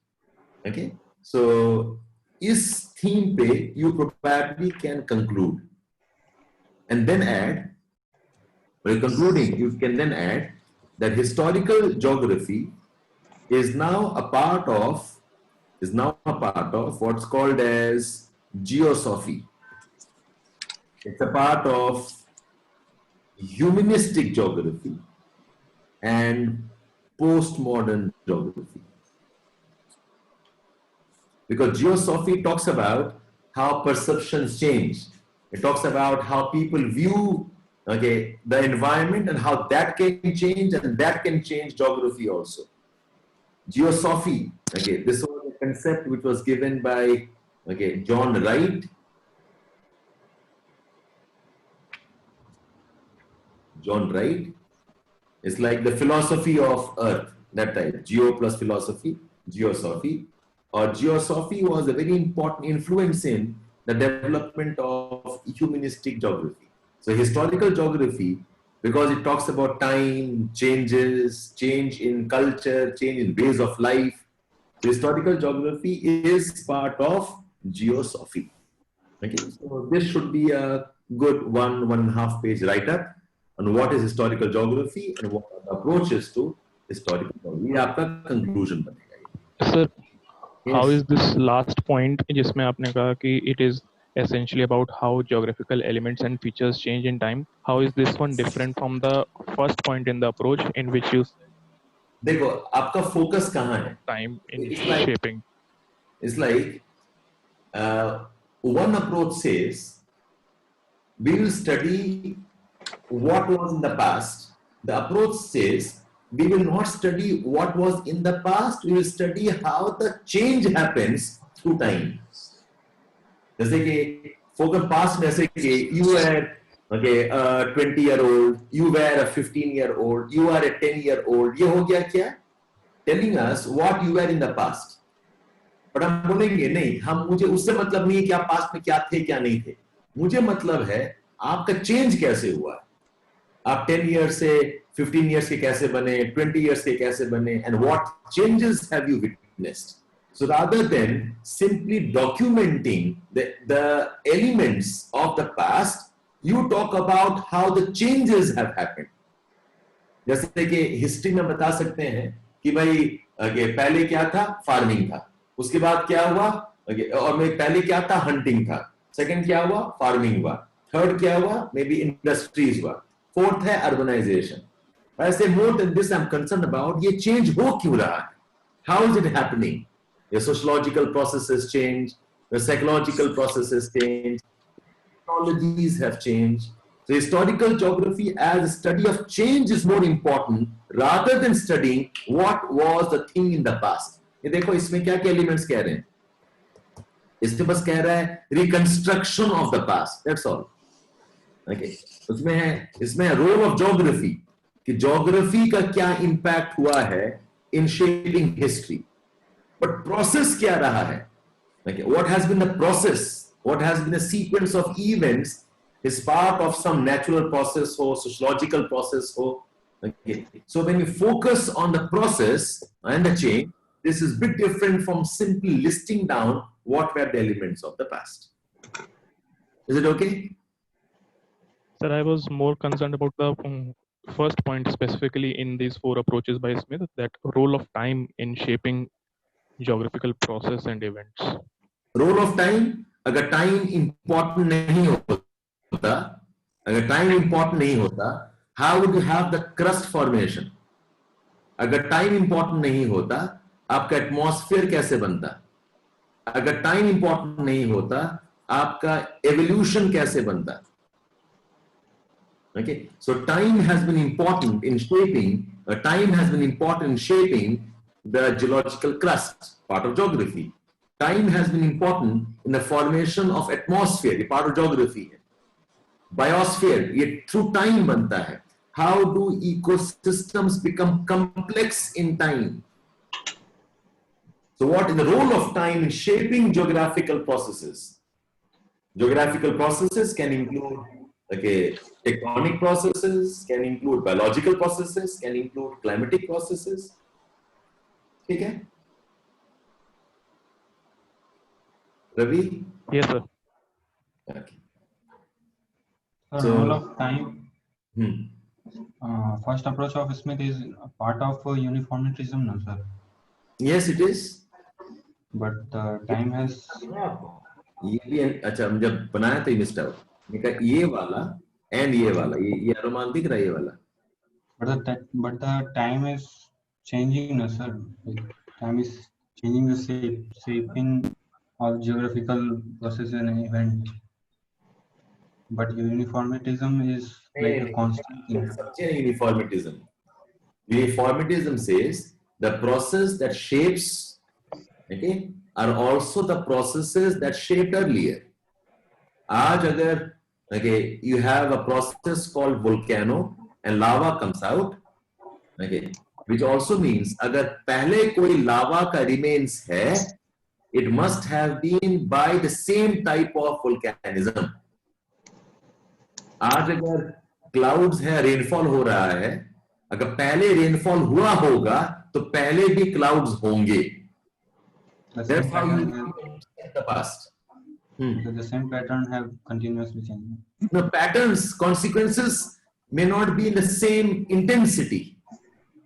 Okay, so is theme pe you probably can conclude and then add, while concluding, you can then add that historical geography is now a part of what's called as geosophy. It's a part of humanistic geography and postmodern geography. Because geosophy talks about how perceptions change. It talks about how people view, okay, the environment and how that can change, and that can change geography also. Geosophy, okay, this was a concept which was given by, okay, John Wright. John Wright. It's like the philosophy of Earth, that type. Geo plus philosophy, geosophy. Or geosophy was a very important influence in the development of humanistic geography. So historical geography, because it talks about time, changes, change in culture, change in ways of life. So historical geography is part of geosophy. Okay, so this should be a good 1.5 page write-up on what is historical geography and what are the approaches to historical geography. ये आपका conclusion बनेगा. Sir, how is this last point जिसमें आपने कहा कि it is essentially about how geographical elements and features change in time? How is this one different from the first point in the approach in which you देखो आपका focus कहाँ है? time in It's like shaping. it's like one approach says we will study what was in the past. The approach says we will not study what was in the past, we will study how the change happens through time. जैसे कि focus past में ऐसे कि you were okay, a 20-year-old, you were a 15-year-old, you are a 10-year-old. ये हो गया क्या? Telling us what you were in the past. But हम बोलेंगे नहीं, हम मुझे उससे मतलब नहीं है कि आप पास्ट में क्या थे क्या नहीं थे, मुझे मतलब है आपका चेंज कैसे हुआ, आप 10 इयर्स से 15 इयर्स के कैसे बने, 20 इयर्स के कैसे बने, and what changes have you witnessed. So rather than simply documenting the elements of the past, you talk about how the changes have happened. जैसे कि हिस्ट्री में बता सकते हैं कि भाई पहले क्या था, फार्मिंग था, उसके बाद क्या हुआ, और मैं पहले क्या था, हंटिंग था, सेकंड क्या हुआ, फार्मिंग हुआ, थर्ड क्या हुआ, मे बी इंडस्ट्रीज हुआ, फोर्थ है अर्बनाइजेशन. ऐसे more than this I am concern about ये चेंज हो क्यों रहा है, how is it happening. The sociological processes change, the psychological processes change, technologies have changed. So historical geography as a study of change is more important rather than studying what was the thing in the past. ये देखो इसमें क्या क्या elements कह रहे हैं, इसमें बस कह रहा है reconstruction of the past, that's all. Okay, उसमें है, इसमें रोल ऑफ ज्योग्राफी कि ज्योग्राफी का क्या इंपैक्ट हुआ है in shaping history. But process क्या रहा है, what has been the process, what has been a sequence of events is part of some natural process or sociological process or okay. So when you focus on the process and the change, this is bit different from simply listing down what were the elements of the past. Is it okay? Sir, I was more concerned about the first point specifically in these four approaches by Smith, that role of time in shaping geographical process and events. Role of time, अगर time important नहीं होता, अगर time important नहीं होता, how would you have the crust formation. अगर time important नहीं होता, आपका एटमॉस्फेयर कैसे बनता. अगर टाइम इंपॉर्टेंट नहीं होता, आपका एवोल्यूशन कैसे बनता. Okay, so time has been important in shaping, time has been important in shaping the geological crust, part of geography. Time has been important in the formation of atmosphere, ये part of geography है. Biosphere, ये through time बनता है. How do ecosystems become complex in time? So what is the role of time in shaping geographical processes? Geographical processes can include tectonic processes, can include biological processes, can include climatic processes. ठीक है, Ravi? Yes, sir. Okay. So, role of time. Hmm. First approach of Smith is a part of uniformitism, no sir. Yes, it is. But the time has. ये भी अच्छा, जब बनाया था missed out, मैं कहा ये वाला एंड ये वाला, ये अनुमान दिख रहा है, ये वाला. But the time is changing, no sir. Like, time is changing the shaping of geographical process and event. But uniformitism is like a constant thing. Uniformitism. Uniformitism says the process that shapes, okay, are also the processes that shaped earlier. आज अगर okay, you have a process called volcano and lava comes out, okay, which also means अगर पहले कोई lava का remains है, it must have been by the same type of volcanism. आज अगर clouds है, रेनफॉल हो रहा है, अगर पहले रेनफॉल हुआ होगा तो पहले भी क्लाउड्स होंगे. That's how you in the past. So the same pattern have continuously changing. The patterns, consequences may not be in the same intensity,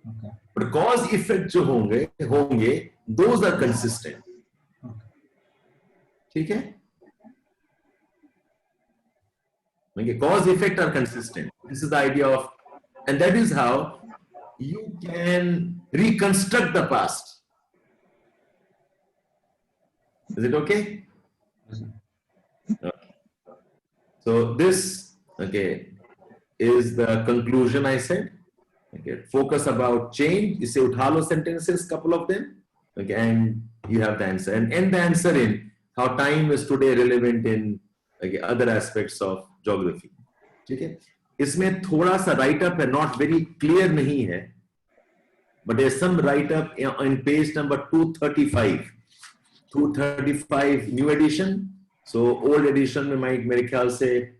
Okay. but cause effect जो होंगे, those are consistent. ठीक है? Okay, cause effect are consistent. This is the idea of, and that is how you can reconstruct the past. Is it okay? Yes, sir. Okay. So this, okay, is the conclusion I said. Okay, focus about change. You say utha lo sentences, couple of them. Okay, and you have the answer. And end the answer in how time is today relevant in other aspects of geography. ठीक है? इसमें थोड़ा सा write up है, not very clear नहीं है, but there's some write up on page number 235. 235 new edition. So old edition में मेरे ख्याल से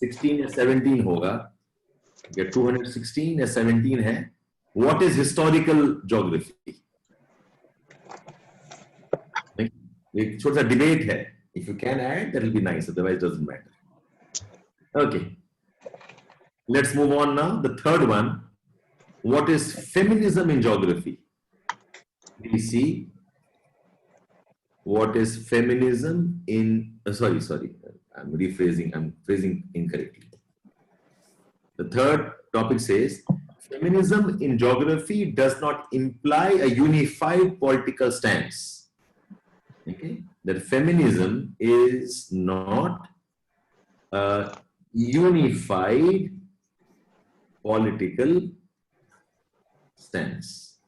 16 या 17 होगा. 216 या 17 है. What is historical geography? एक छोटा सा debate है. If you can add, that will be nice. Otherwise, it doesn't matter. Okay. Let's move on now. The third one. What is feminism in geography? We see what is feminism in. Sorry. I'm rephrasing. I'm phrasing incorrectly. The third topic says feminism in geography does not imply a unified political stance. Okay, that feminism is not a unified political stance.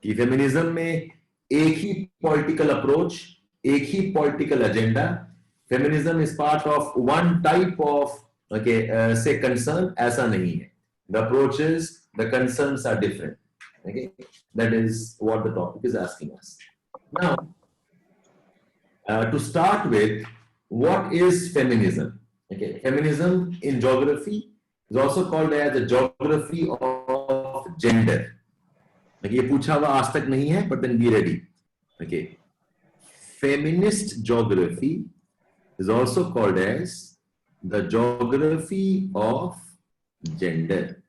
कि feminism में एक ही political approach, एक ही political agenda. Feminism is part of one type of say concern, ऐसा नहीं है. The approaches, the concerns are different. Okay, that is what the topic is asking us. Now, to start with, what is feminism? Okay, feminism in geography is also called as the geography of gender. Okay, ये पूछा हुआ आज तक नहीं है, but then be ready. Okay, feminist geography is also called as the geography of gender.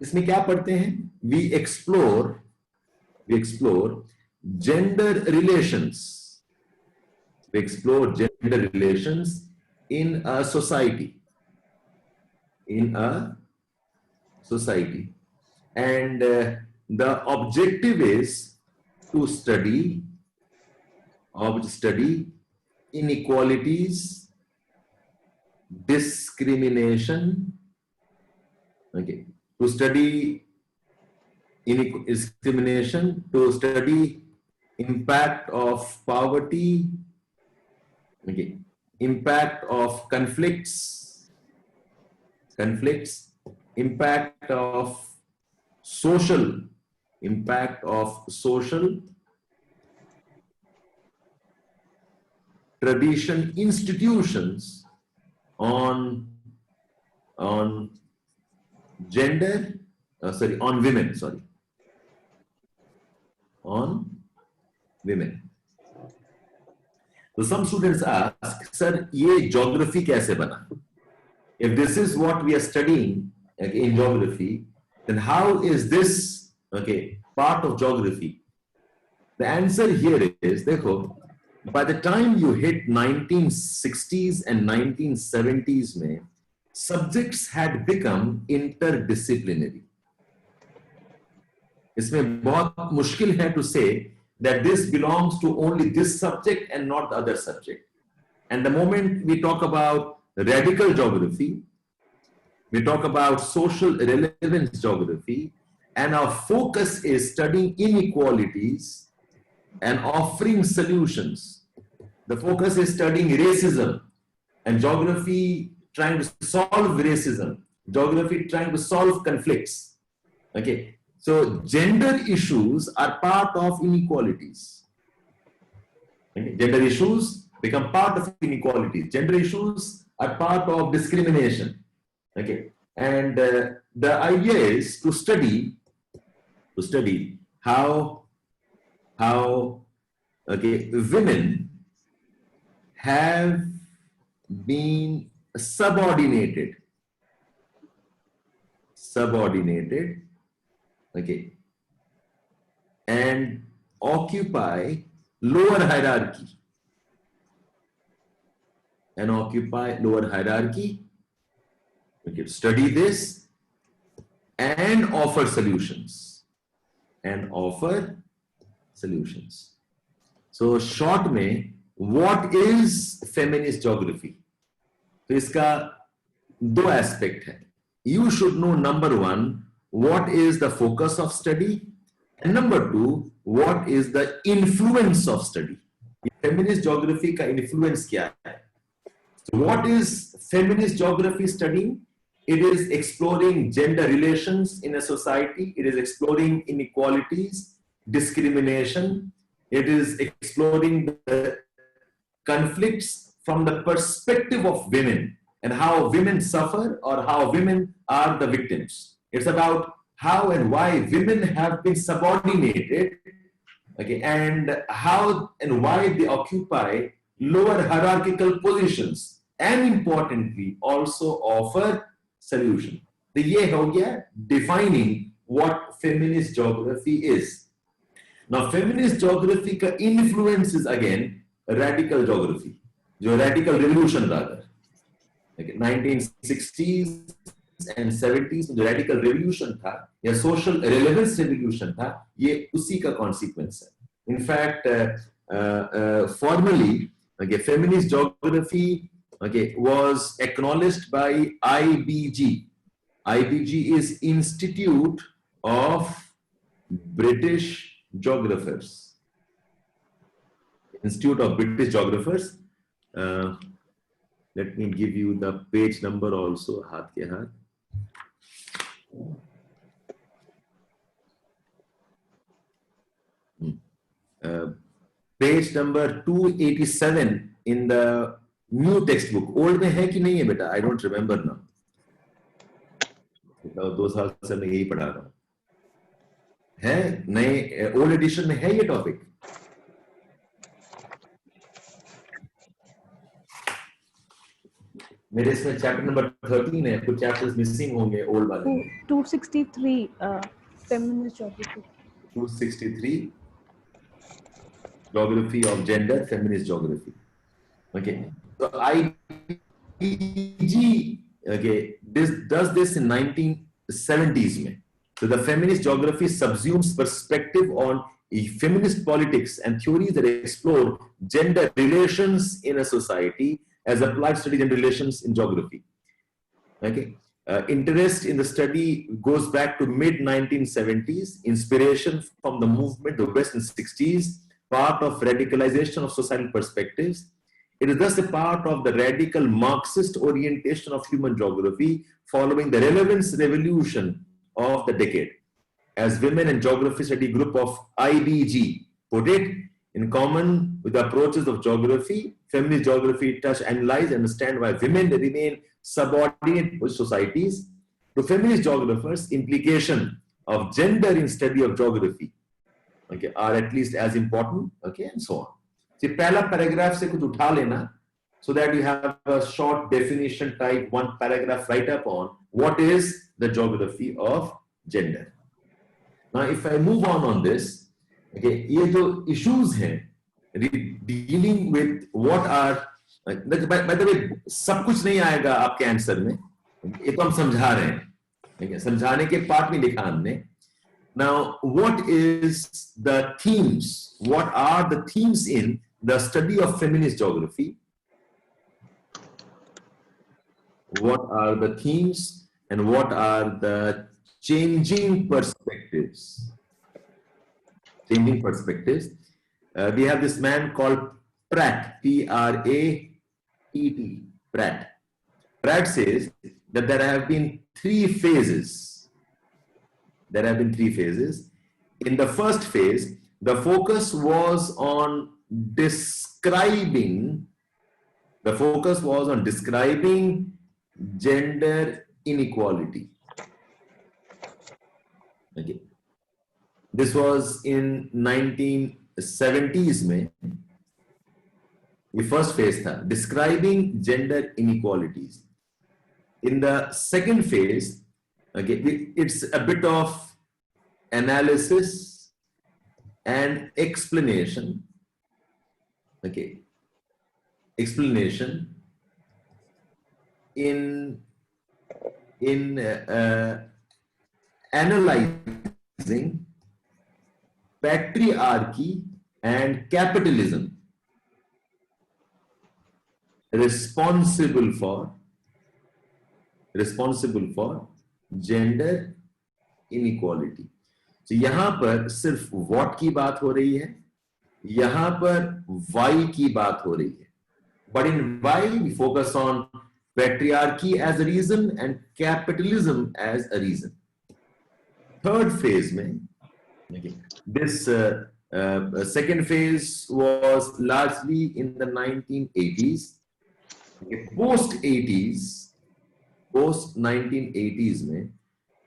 इसमें क्या पढ़ते हैं? We explore gender relations. We explore gender relations in a society. And the objective is to study inequalities, discrimination. Okay, to study discrimination, to study impact of poverty. Okay, impact of conflicts, impact of social tradition, institutions on gender, on women, on women. So some students ask, sir, ये geography कैसे बना? If this is what we are studying in geography, then how is this part of geography? The answer here is, देखो, by the time you hit 1960s and 1970s में, subjects had become interdisciplinary. इसमें बहुत मुश्किल है to say that this belongs to only this subject and not the other subject. And the moment we talk about radical geography, we talk about social relevance geography, and our focus is studying inequalities and offering solutions. The focus is studying racism, and geography trying to solve racism, geography trying to solve conflicts. Okay, so gender issues are part of inequalities. Okay? Gender issues become part of inequalities. Gender issues are part of discrimination. Okay, and the idea is to study how women have been subordinated, okay, and occupy lower hierarchy, Okay, study this and offer solutions. And offer solutions. So short में what is feminist geography? तो इसका दो aspect है. You should know, number one, what is the focus of study, and number two, what is the influence of study. Feminist geography का influence क्या है? So what is feminist geography studying? It is exploring gender relations in a society. It is exploring inequalities, discrimination. It is exploring the conflicts from the perspective of women and how women suffer or how women are the victims. It's about how and why women have been subordinated, okay, and how and why they occupy lower hierarchical positions, and importantly also offer solution. तो ये हो गया defining what feminist geography is. Now feminist geography का influence is again radical geography, जो radical revolution rather, like 1960s and 70s में जो radical revolution था या social relevance revolution था, ये उसी का consequence है. In fact, formally, okay, feminist geography, okay, was acknowledged by IBG. IBG is Institute of British Geographers. Institute of British Geographers. Let me give you the page number also. हाथ के हाथ. Page number 287 in the new textbook. Old में है कि नहीं है बेटा? I don't remember now. 2 साल से मैं यही पढ़ा रहा हूँ. है नए ओल्ड एडिशन में है ये टॉपिक? मेरे इसमें चैप्टर नंबर 13 है. कुछ चैप्टर्स मिसिंग होंगे ओल्ड वाले. 263 feminist geography. 263 geography of gender, feminist geography. Okay, so IBG, okay, this does this in 1970s में. So the feminist geography subsumes perspective on feminist politics and theories that explore gender relations in a society as applied studies and relations in geography. Okay, interest in the study goes back to mid 1970s. Inspiration from the movement of the West in 60s. Part of radicalization of societal perspectives. It is thus a part of the radical Marxist orientation of human geography following the relevance revolution of the decade. As Women in Geography Study Group of IBG put it, in common with the approaches of geography, feminist geography touch, analyze, and understand why women remain subordinate to societies. To feminist geographers, implication of gender in study of geography, okay, are at least as important, okay, and so on. So पहला paragraph से कुछ उठा लेना, so that you have a short definition type, one paragraph right up on what is the geography of gender. Now if I move on this, okay, ये जो issues हैं dealing with what are, by the way, सब कुछ नहीं आएगा आपके answer में, ये तो हम समझा रहे हैं, ठीक है, समझाने के पार्ट में लिखा हमने. Now, what is the themes? What are the themes in the study of feminist geography? What are the themes and what are the changing perspectives? Changing perspectives. We have this man called Pratt, P-R-A-T-T, Pratt. Pratt says that there have been three phases. There have been three phases. In the first phase, the focus was on describing gender inequality. Okay. This was in 1970s में. The first phase था describing gender inequalities. In the second phase, okay, it's a bit of analysis and explanation. Okay, explanation in analyzing patriarchy and capitalism responsible for gender inequality. तो यहां पर सिर्फ what की बात हो रही है, यहां पर why की बात हो रही है. But in why we focus on patriarchy as a reason and capitalism as a reason. Third phase में, okay, this second phase was largely in the 1980s. Okay, post 1980s में,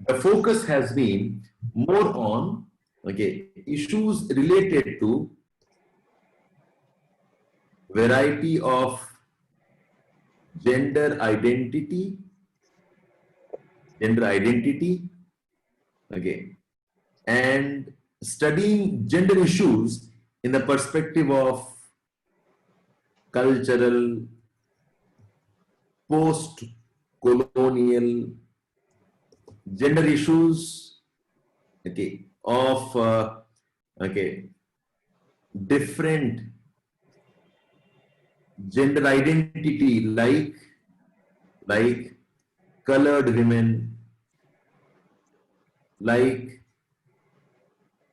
the focus has been more on, okay, issues related to variety of gender identity, okay, and studying gender issues in the perspective of cultural, post-colonial gender issues, okay, of okay, different gender identity like colored women, like,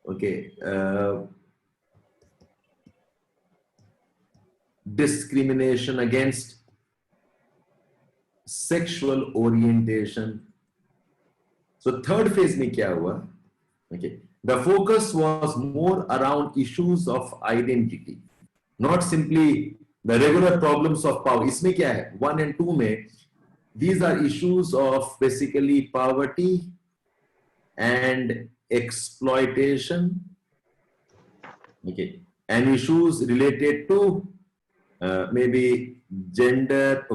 okay, discrimination against sexual orientation. So third phase में क्या हुआ? Okay, the focus was more around issues of identity, not simply the regular problems of power. इसमें क्या है? 1 and 2 में these are issues of basically poverty and exploitation, okay, and issues related to maybe gender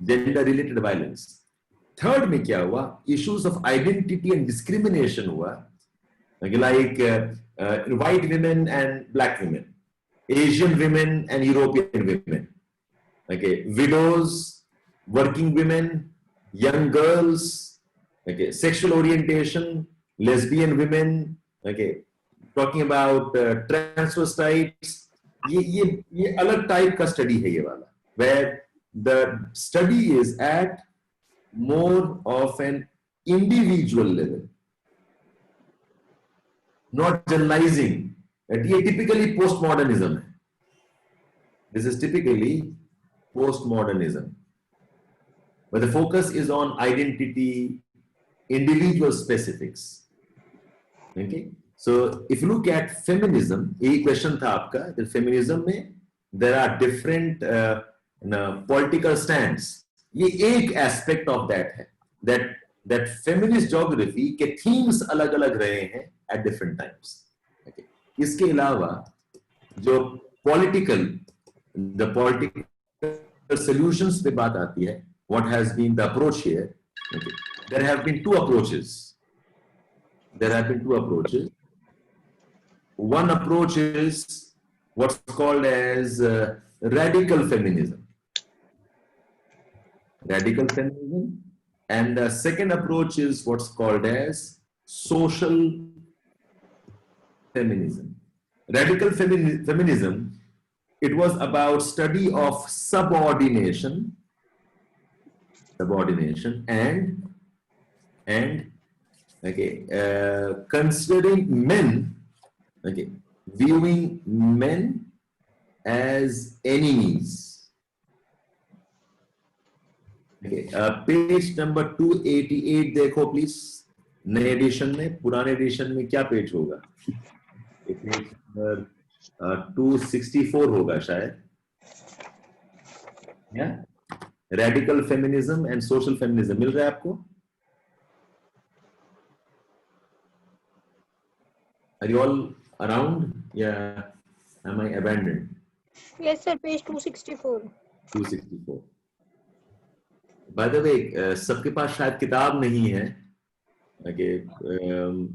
related violence. Third में क्या हुआ? Issues of identity and discrimination हुआ, okay, like white women and black women, Asian women and European women, okay, widows, working women, young girls, okay, sexual orientation, lesbian women, okay, talking about transvestites. ये अलग type का study है ये वाला, where the study is at more of an individual level, not generalizing. ये typically postmodernism है. This is typically postmodernism, but the focus is on identity, individual specifics. Okay, so if you look at feminism, यही question था आपका, that feminism में there are different political stands. ये एक aspect of that है, that feminist geography के themes अलग अलग रहे हैं at different times. Okay, इसके अलावा जो political solutions पे बात आती है, what has been the approach here? Okay, there have been two approaches. One approach is what's called as radical feminism, and the second approach is what's called as social feminism. Radical feminism, it was about study of subordination and okay, considering men, okay, viewing men as enemies. Okay, page number 288 देखो please. नए addition में, पुराने addition में क्या page होगा? Page number 264 होगा शायद. या radical feminism and social feminism मिल रहा है आपको? Are you all around? Yeah. Am I abandoned? Yes, sir. Page 264. 264. By the way, सबके पास शायद किताब नहीं है. Okay.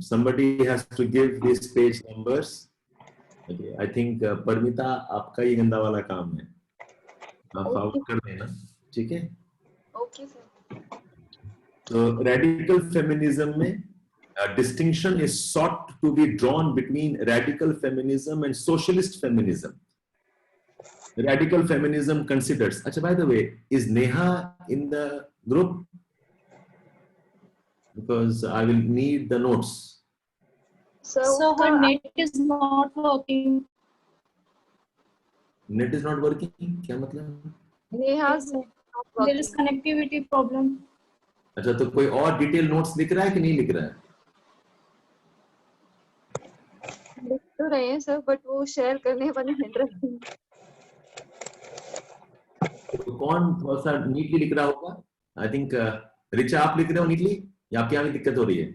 Somebody has to give these page numbers. Okay. I think Paramita आपका ही गंदा वाला काम है. आप फॉरवर्ड कर देना. ठीक है? Okay, sir. So radical feminism में a distinction is sought to be drawn between radical feminism and socialist feminism. Radical feminism considers. Achha, by the way, is Neha in the group? Because I will need the notes. So her net is not working. Net is not working. क्या मतलब? Neha's There is connectivity problem. अच्छा, तो कोई और detail notes लिख रहा है कि नहीं लिख रहा है? लिख तो रहे हैं सर, बट वो शेयर करने वाले मिल रहे हैं। तो कौन थोड़ा सा नीटली लिख रहा होगा? आई थिंक रिचा आप लिख रहे हो नीटली या आपके यहाँ भी दिक्कत हो रही है?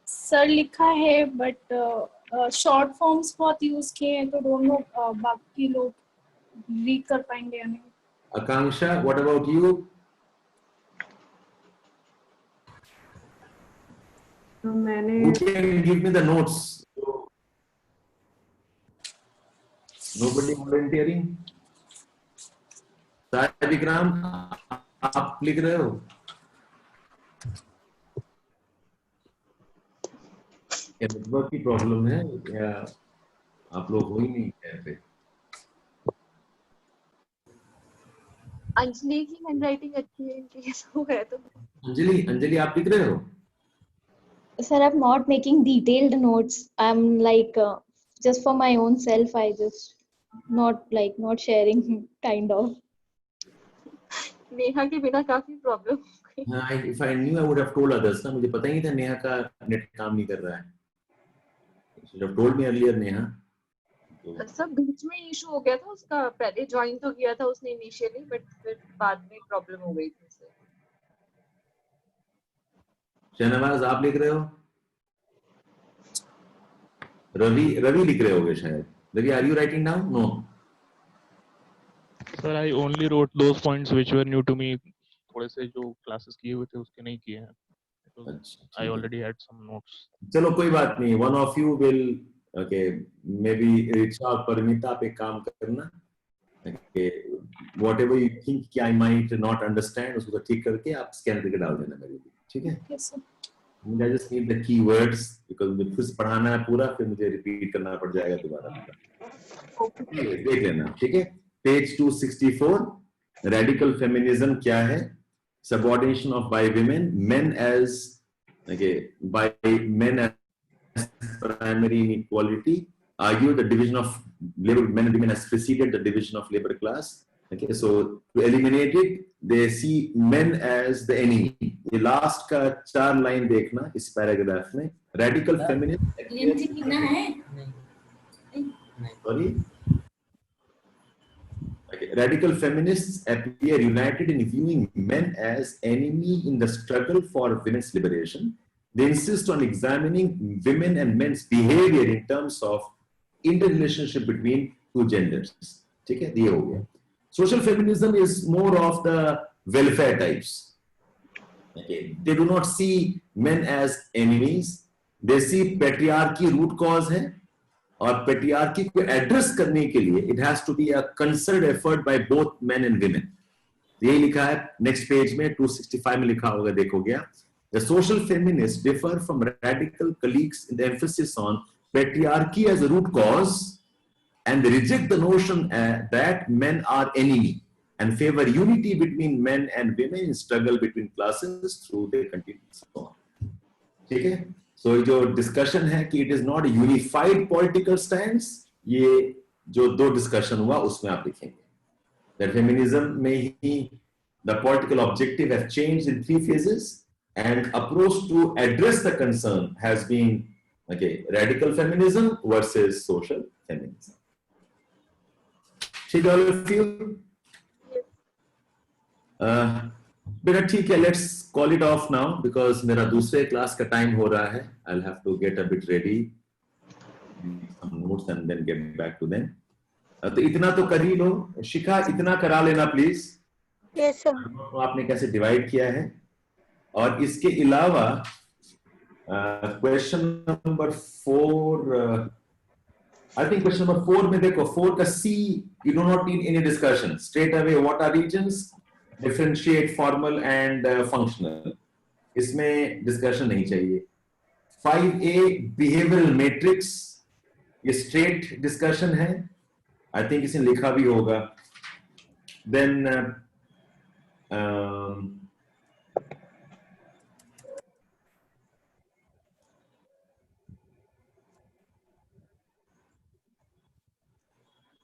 सर लिखा है बट शॉर्ट फॉर्म्स बहुत यूज किए हैं तो डोंट नो बाकी लोग रीड कर पाएंगे या नहीं। आकांक्षा, व्हाट अबाउट यू? मैंने Who can give me the notes? Nobody volunteering? Sahib Vikram, आप लिख रहे हो? क्या नेटवर्क की प्रॉब्लम है या आप लोग हो ही नहीं यहाँ पे? अंजलि की हैंडराइटिंग अच्छी है, इनकी ऐसा हो गया तो। अंजलि आप लिख रहे हो? Sir, I'm not making detailed notes. I'm like just for my own self. I just not sharing kind of. Neha के बिना काफी प्रॉब्लम हो गई। हाँ, if I knew I would have told others ना, मुझे पता ही नहीं था नेहा का नेट काम नहीं कर रहा है। You should have told me earlier, Neha. तो सब बीच में इशू हो गया था उसका, पहले ज्वाइन तो किया था उसने इनिशियली, बट फिर बाद में प्रॉब्लम हो गई थी उसे। शहनवाज आप लिख रहे हो? रवि लिख रहे होगे शायद। Ravi, are you writing down? No Sir, I only wrote those points which were new to me. थोड़े से जो क्लासेस किए हुए थे उसके नहीं किए हैं. I already had some notes. चलो कोई बात नहीं, one of you will, okay, maybe Richa और परिमिता आप एक काम करना, okay, whatever you think कि I might not understand उसको ठीक करके आप स्कैन करके डाल देना मेरे लिए, ठीक है? Yes, sir. I just need the keywords because मुझे फिर से पढ़ाना है पूरा, फिर मुझे रिपीट करना पड़ जाएगा दोबारा। देख लेना, ठीक है? Page 264, radical feminism क्या है? Subordination of by women, men as, okay, by men as primary inequality, argue the division of labor, men and women has preceded the division of labor class. Okay, so to eliminate it, they see men as the enemy. ये last का 4 line देखना इस paragraph में, radical feminism. Sorry. Okay. Radical feminists appear united in viewing men as enemy in the struggle for women's liberation. They insist on examining women and men's behavior in terms of interrelationship between two genders. ठीक है, ये हो गया. Social feminism is more of the welfare types. Okay. They do not see men as enemies. They see patriarchy root cause है. और patriarchy को address करने के लिए it has to be a concerned effort by both men and women. ये लिखा है next page में 265 में लिखा होगा, देखोगे. The social feminist differ from radical colleagues in the emphasis on patriarchy as a root cause and reject the notion that men are enemy and favour unity between men and women in struggle between classes through their continuous. ठीक है. So जो discussion है कि it is not unified political stands, ये जो 2 discussion हुआ उसमें आप लिखेंगे दैट फेमिनिज्म में ही the political objective have changed in 3 phases and approach to address the concern has been, okay, radical feminism versus social feminism. ठीक है all of you? बेटा ठीक है, let's call it off now because मेरा दूसरे class का time हो रहा है. I will have to get a bit ready some notes and then get back to them. तो इतना तो कर ही लो. शिखा, इतना करा लेना प्लीज. Yes sir. तो आपने कैसे डिवाइड किया है, और इसके अलावा question number 4, I think question number 4 में देखो, 4 का C you do not need any discussion. Straight away what are reasons, differentiate formal and functional, इसमें डिस्कशन नहीं चाहिए। 5A बिहेवियरल मैट्रिक्स, ये स्ट्रेट डिस्कशन है, आई थिंक इसने लिखा भी होगा। Then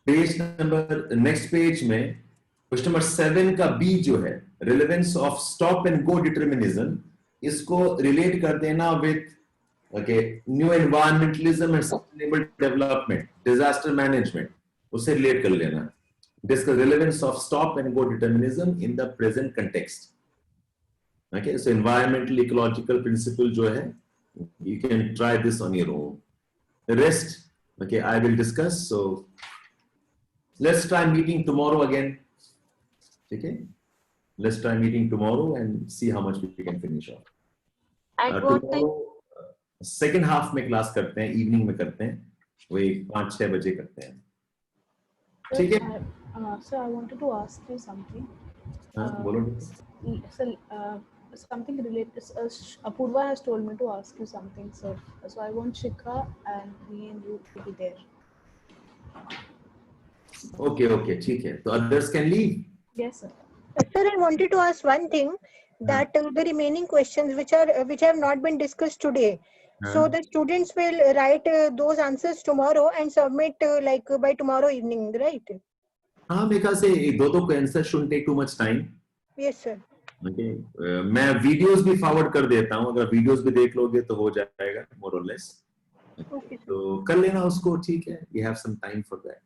page number, next page में क्वेश्चन नंबर 7 का बी जो है, relevance of stop and go determinism, इसको रिलेट कर देना with new environmentalism and sustainable development, disaster management, उससे रिलेट कर लेना। Discuss relevance of stop and go determinism in the present context. Okay, so environmental ecological principle जो है, you can try this on your own. The rest, okay, I will discuss. So let's try meeting tomorrow again. Okay, let's try meeting tomorrow and see how much we can finish off. At what time? Second half में class करते हैं, evening में करते हैं, वही 5-6 बजे करते हैं। ठीक है? Sir, I wanted to ask you something. हाँ, बोलो। Sir, something related. Apurva has told me to ask you something, sir. So I want Shikha and me and you to be there. Okay, ठीक है। तो others can leave. Yes, sir. Sir, I wanted to ask one thing, that the remaining questions which have not been discussed today. So the students will write those answers tomorrow and submit like by tomorrow evening, right? हाँ, मेरे ख्याल से 2 answer shouldn't take too much time. Yes, sir. Okay. मैं videos भी forward कर देता हूँ, अगर वीडियोस भी देख लोगे तो हो जाएगा मोर और लेस। तो कर लेना उसको, ठीक है, you have some time for that.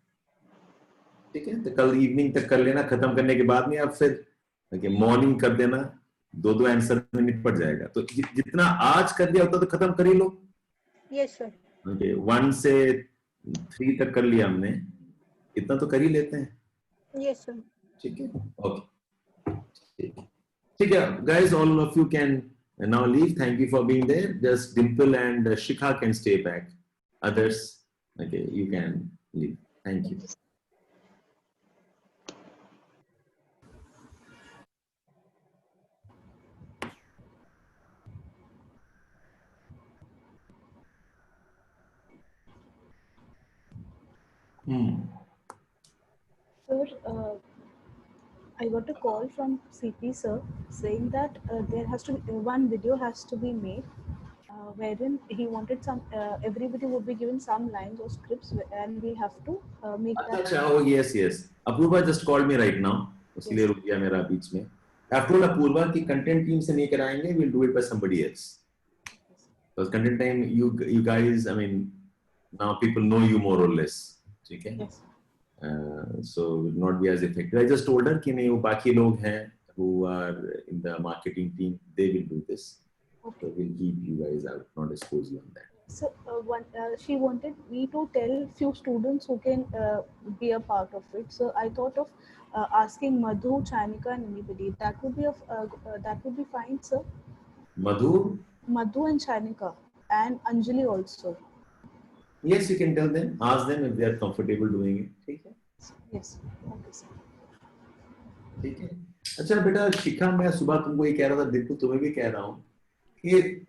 ठीक है, तो कल इवनिंग तक कर लेना, खत्म करने के बाद में आप फिर मॉर्निंग कर देना, 2 आंसर में निपट जाएगा। तो जितना आज कर दिया होता तो खत्म कर ही लो। Yes, sir. ओके, 1 से 3 तक कर लिया हमने, इतना तो कर ही लेते हैं। Yes, sir. ठीक है, ओके, ठीक है guys, all of you can now leave. Thank you for being there. Just Dimple and Shikha can stay back. Others, okay, you can leave. Thank you. Sir, I got a call from CP sir saying that there has to be one video has to be made wherein he wanted some everybody would be given some lines or scripts and we have to make that. अच्छा, oh yes. Apurva just called me right now, इसलिए रुक गया मेरा बीच में। I've told Apurva कि content team से नहीं कराएंगे, we'll do it by somebody else. Because content time, you guys, I mean, now people know you more or less, ठीक है? Yes. So will not be as effective. I just told her कि नहीं, वो बाकी लोग हैं who are in the marketing team, they will do this. Okay. So we'll keep you guys out, not expose you on that. So she wanted me to tell few students who can be a part of it. So I thought of asking Madhu, Chanika, and anybody. That would be fine, sir. Madhu and Chanika and Anjali also. Yes, you can tell them, ask them if they are comfortable doing it. ठीक है? Yes. Okay, sir. ठीक है। अच्छा बेटा शिखा, मैं सुबह तुमको ये कह रहा था, बिल्कुल तुम्हें भी कह रहा हूँ कि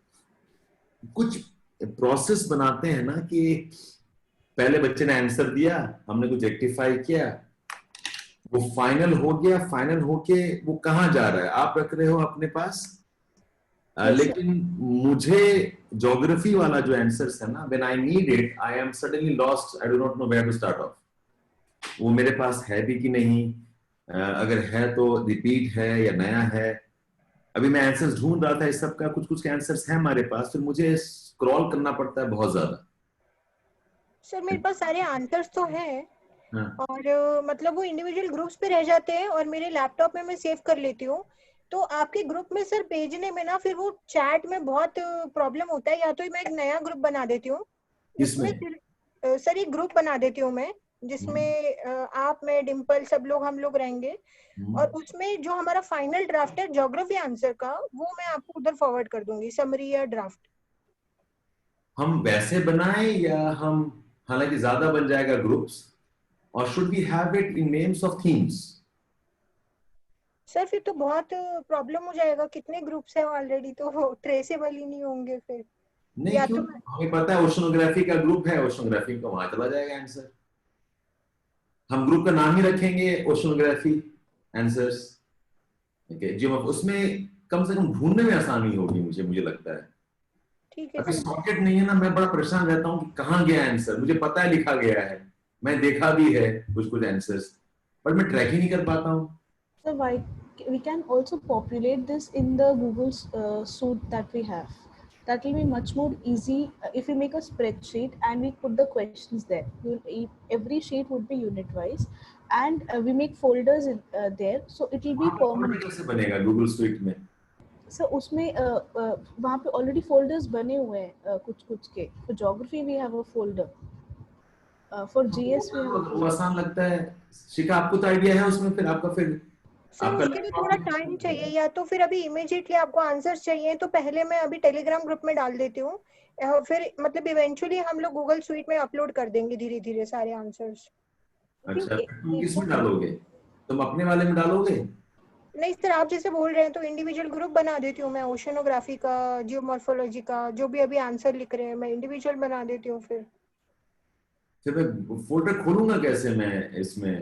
कुछ प्रोसेस बनाते हैं ना, कि पहले बच्चे ने आंसर दिया, हमने कुछ रेक्टिफाई किया, वो फाइनल हो गया, फाइनल होके वो कहाँ जा रहा है आप रख रहे हो अपने पास। लेकिन मुझे ज्योग्राफी वाला जो आंसर्स है ना, when I need it I am suddenly lost, I do not know where to start off. वो मेरे पास है भी कि नहीं, अगर है तो रिपीट है या नया है। अभी मैं आंसर्स ढूंढ रहा था इस सब का, कुछ आंसर्स हैं हमारे पास, फिर मुझे स्क्रॉल करना पड़ता है बहुत ज्यादा। सर मेरे पास सारे आंसर्स तो हैं, हाँ। और मतलब वो इंडिविजुअल ग्रुप्स पे रह जाते हैं और मेरे लैपटॉप में मैं सेव कर लेती हूँ। तो आपके ग्रुप में सर भेजने में ना फिर वो चैट में बहुत प्रॉब्लम होता है। या तो मैं एक नया ग्रुप बना देती हूँ, इसमें सर एक ग्रुप बना देती हूँ मैं, जिसमें आप, मैं, डिम्पल, सब लोग हम लोग रहेंगे, और उसमें जो हमारा फाइनल ड्राफ्ट है ज्योग्राफी आंसर का, वो मैं आपको उधर फॉरवर्ड कर दूंगी, समरी या ड्राफ्ट। हम वैसे बनाएं या हम, हालांकि ज्यादा बन जाएगा ग्रुप्स, और should we have it in names of themes? Sir फिर तो बहुत प्रॉब्लम हो जाएगा, कितने ग्रुप्स हैं ऑलरेडी, तो ट्रेसेबल ही नहीं होंगे फिर। नहीं या क्यों, तो हमें पता है ओशनोग्राफी का ग्रुप है, ओशनोग्राफी का वहां चला जाएगा आंसर। हम ग्रुप का नाम ही रखेंगे ओशनोग्राफी आंसर्स। ओके जी, उसमें कम से कम ढूंढने में आसानी होगी, मुझे लगता है। ठीक है अभी सर। सॉकेट नहीं है ना, मैं बड़ा परेशान रहता हूँ कि कहाँ गया आंसर। मुझे पता है लिखा गया है, मैं देखा भी है कुछ कुछ आंसर्स, पर मैं ट्रैक ही नहीं कर पाता हूँ। So why we can also populate this in the Google suite that we have. That will be much more easy if we make a spreadsheet and we put the questions there. Every sheet would be unit wise, and we make folders there, so it will be वहाँ पे folder permanent. कैसे बनेगा Google sweet में? So उसमें वहाँ पे already folders बने हुए हैं कुछ कुछ के. For geography we have a folder. For GS we have a वो folder. आसान लगता है। शिखा, आपको तो आइडिया है उसमें, फिर आपका फिर सर आपका उसके लिए थोड़ा टाइम चाहिए, या तो फिर अभी इमीडिएटली आपको आंसर्स चाहिए तो पहले मैं अभी टेलीग्राम ग्रुप में डाल देती हूँ, फिर मतलब इवेंचुअली हम लोग गूगल स्वीट में अपलोड कर देंगे धीरे धीरे सारे आंसर्स। अच्छा, फिर तुम किस में डालोगे? तुम अपने वाले में डालोगे? नहीं सर, आप जैसे बोल रहे हैं तो इंडिविजुअल ग्रुप बना देती हूँ मैं, ओशनोग्राफी का, जियोमॉर्फोलॉजी का, जो भी अभी आंसर लिख रहे हैं मैं इंडिविजुअल बना देती हूँ फिर। फिर मैं फोल्डर खोलूंगा कैसे मैं इसमें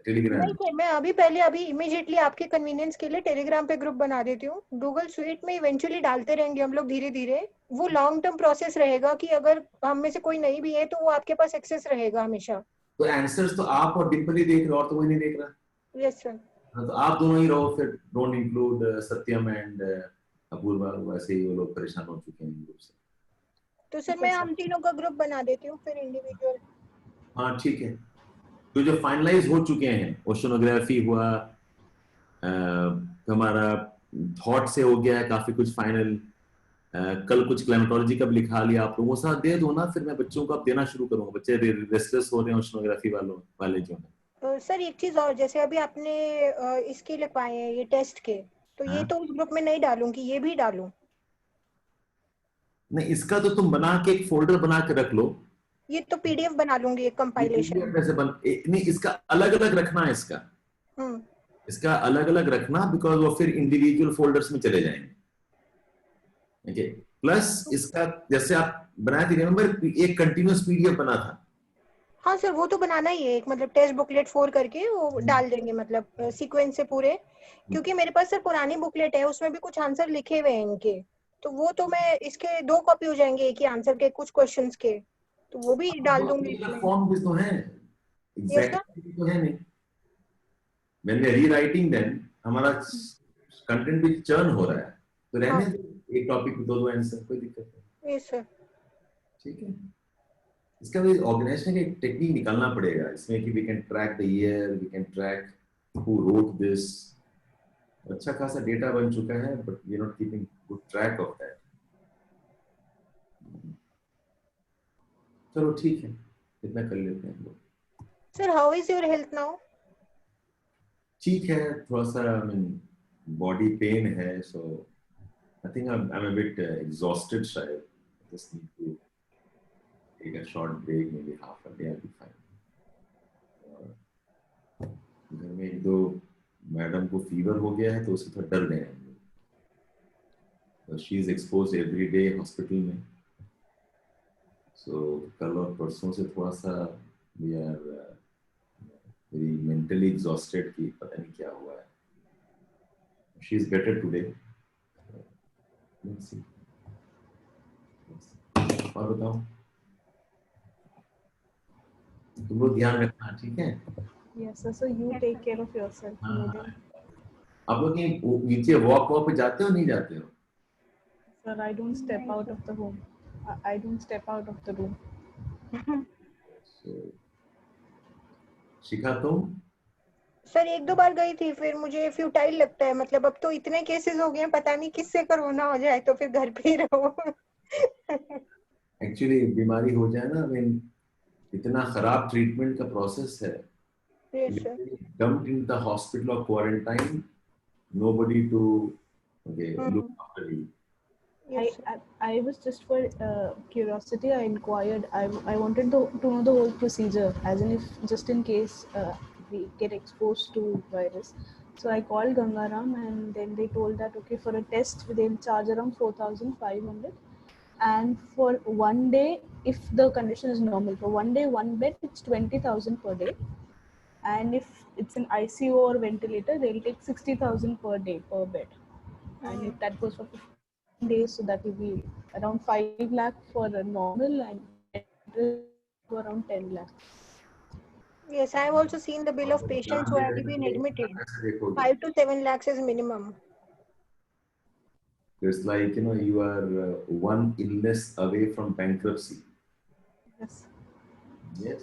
टेलीग्राम? नहीं सर, मैं अभी इमीडिएटली आपके कन्वीनियंस के लिए टेलीग्राम पे ग्रुप बना देती हूँ। गूगल स्वीट में इवेंचुअली डालते रहेंगे हम लोग धीरे धीरे। वो लॉन्ग टर्म प्रोसेस रहेगा कि अगर हम में से कोई नहीं भी है तो वो आपके पास एक्सेस रहेगा हमेशा। तो आंसर्स तो आप और डिम्पल ही देख रहे हो, और तो कोई नहीं देख रहा। Yes sir. हाँ, तो आप दोनों ही रहो फिर, don't include Satyam and Apoorva, वैसे ही वो लोग परेशान हो चुके हैं ग्रुप से। तो सर मैं हम तीनों का ग्रुप बना देती हूँ फिर इंडिविजुअल। हाँ ठीक है। तो जो फाइनलाइज हो चुके हैं, ओशनोग्राफी हुआ, हमारा थॉट से हो गया है काफी कुछ फाइनल, कल कुछ क्लाइमेटोलॉजी का भी लिखा लिया आप लोगों को, दे दो ना, फिर मैं बच्चों को अब देना शुरू करूंगा। बच्चे रेस्टलेस हो रहे हैं ओशनोग्राफी वाले जो है। सर एक चीज और, जैसे अभी आपने इसके लिखवाए हैं ये टेस्ट के, तो ये हाँ। तो उस ग्रुप में नहीं डालूंगी, ये भी डालूं? नहीं, इसका तो तुम बना के एक फोल्डर बना के रख लो। ये तो पीडीएफ बना लूंगी एक ये कंपाइलेशन। PDF कैसे नहीं, इसका अलग अलग रखना है, इसका अलग अलग रखना, बिकॉज वो फिर इंडिविजुअल फोल्डर्स में चले जाएंगे। ओके, प्लस इसका जैसे आप बनाए थे, रिमेंबर एक कंटिन्यूअस पीडीएफ बना था। हाँ सर, वो तो बनाना ही है एक, मतलब टेस्ट बुकलेट 4 करके वो डाल देंगे, मतलब सीक्वेंस से पूरे। क्योंकि मेरे पास सर पुरानी बुकलेट है, उसमें भी कुछ आंसर लिखे हुए हैं इनके, तो वो तो मैं इसके 2 कॉपी हो जाएंगे एक ही आंसर के कुछ क्वेश्चंस के, तो वो भी डाल दूंगी इसमें। फॉर्म भी तो है, यस सर। एग्जैक्टली तो है नहीं। When we are rewriting then हमारा कंटेंट भी चर्न हो रहा है, तो रहने दो, एक टॉपिक में 2 आंसर, कोई दिक्कत नहीं। Yes sir. ठीक है। इसका भी ऑर्गेनाइजेशन का एक टेक्निक निकालना पड़ेगा इसमें कि we can track the year, we can track who wrote this. अच्छा खासा डेटा बन चुका है, but we are not keeping good track of that. चलो ठीक है, इतना कर लेते हैं हम लोग। Sir how is your health now? ठीक है, थोड़ा सा बॉडी पेन है, so I think I am a bit exhausted शायद। Just need to take a short break, may be half a day, I will be fine. घर में 1-2 madam को fever हो गया है, तो उससे थोड़ा डर गए हैं हम लोग। She is expose every day hospital में, सो कल और परसों से थोड़ा सा we are very mentally exhausted कि पता नहीं क्या हुआ है। She is better today. Let's see. और बताओ, तुम लोग ध्यान रखना, ठीक है? Yes, sir. So you take care of yourself. हाँ। आप लोग नीचे वॉक पे जाते हो, नहीं जाते हो? Sir, I don't step out of the home. I don't step out of the room. So, शिखा तुम? सर 1-2 बार गई थी, फिर मुझे फ्यूटाइल लगता है, मतलब अब तो इतने केसेस हो गए हैं, पता नहीं किससे कोरोना हो जाए, तो फिर घर पे ही रहो। एक्चुअली बीमारी हो जाए ना, इतना खराब ट्रीटमेंट का प्रोसेस है, Yes, sir. dumped in the hospital or quarantine, nobody to look after you. Yes, sir. I was just for curiosity. I inquired. I wanted to know the whole procedure, as in if just in case we get exposed to virus, So I called Gangaram, and then they told that okay, for a test they'll charge around 4,500, and for one day, if the condition is normal, for one day one bed it's 20,000 per day, and if it's an ICU or ventilator, they'll take 60,000 per day per bed, and if that goes for 15 days, so that will be around 5 lakh for a normal, and around 10 lakh. Yes, I have also seen the bill of patients who have been admitted. 5 to 7 lakhs is minimum. It's like, you know, you are one illness away from bankruptcy. Yes. Yes.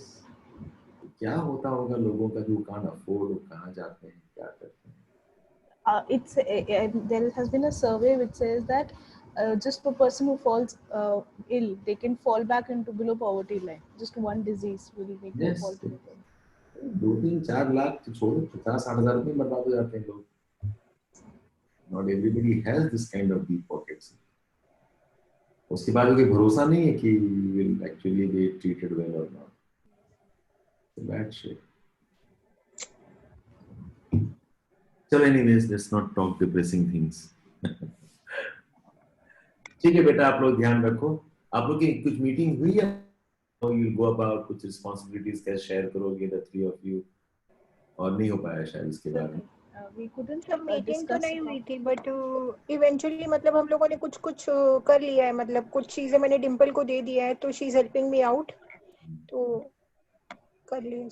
क्या होता होगा लोगों का जो can't afford, वो कहाँ जाते हैं, क्या करते हैं? There has been a survey which says that just a person who falls ill, they can fall back into below poverty line. Just one disease will make them Yes. fall below poverty. 2-3-4 lakh तो छोड़ो, 50-60 हज़ार रुपये बर्बाद हो जाते हैं लोग. Not everybody has this kind of deep pockets. उसके बाद कोई भरोसा नहीं है कि will actually be treated well or not. It's a bad shit. चलो, anyways, let's not talk depressing things. ठीक है बेटा, आप लोग ध्यान रखो. आप लोग की कुछ मीटिंग हुई है? How you'll go about कुछ responsibilities कैसे शेयर करोगे the three of you? और नहीं हो पाया शायद इसके बारे में. We couldn't सब मीटिंग तो discuss नहीं हुई थी, बट इवेंचुअली मतलब हम लोगों ने कुछ कुछ कर लिया है. मतलब कुछ चीजें मैंने डिम्पल को दे दिया है, तो she is helping me out, तो कर लिया.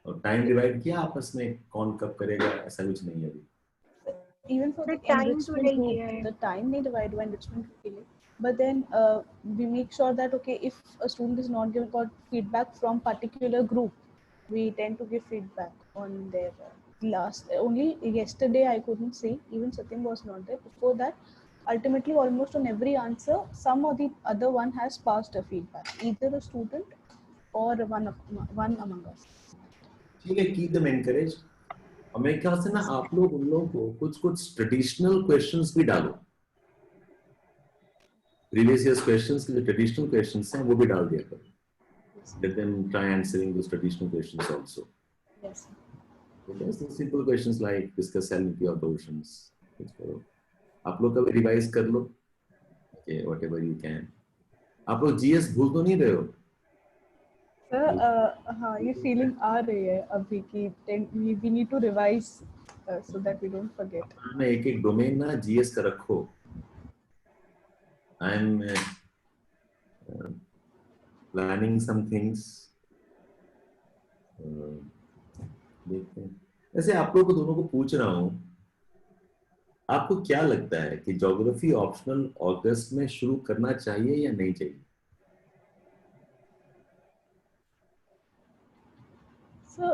और टाइम डिवाइड किया आपस में, कौन कब करेगा, ऐसा कुछ नहीं है अभी. even for the The time to enrichment नहीं group, किया है. the time may divide by enrichment group के लिए. But then we make sure that okay, if a student is not got feedback from particular group, we tend to give feedback on their only yesterday I couldn't see, even Satyam was not there. Before that, ultimately almost on every answer, some or the other one has passed a feedback, either a student or one among us. ठीक है, keep them encouraged. और मेरे ख्याल से ना आप लोग उन लोगों को कुछ कुछ ट्रेडिशनल क्वेश्चंस भी डालो. प्रीवियस ईयर्स क्वेश्चंस के जो ट्रेडिशनल क्वेश्चंस हैं वो भी डाल दिया करो. Let them try answering those traditional questions also. Yes. Okay, so simple questions like discuss salinity of the oceans. कुछ करो. आप लोग कभी रिवाइज कर लो. Okay, whatever you can. आप लोग जीएस भूल तो नहीं रहे हो? हाँ, ये फीलिंग आ रही है अभी कि we need to revise so that we don't forget. ना एक डोमेन ना जीएस का रखो. I'm planning some things. देखते हैं. वैसे आप लोगों को दोनों को पूछ रहा हूँ, आपको क्या लगता है कि ज्योग्राफी ऑप्शनल अगस्त में शुरू करना चाहिए या नहीं चाहिए? So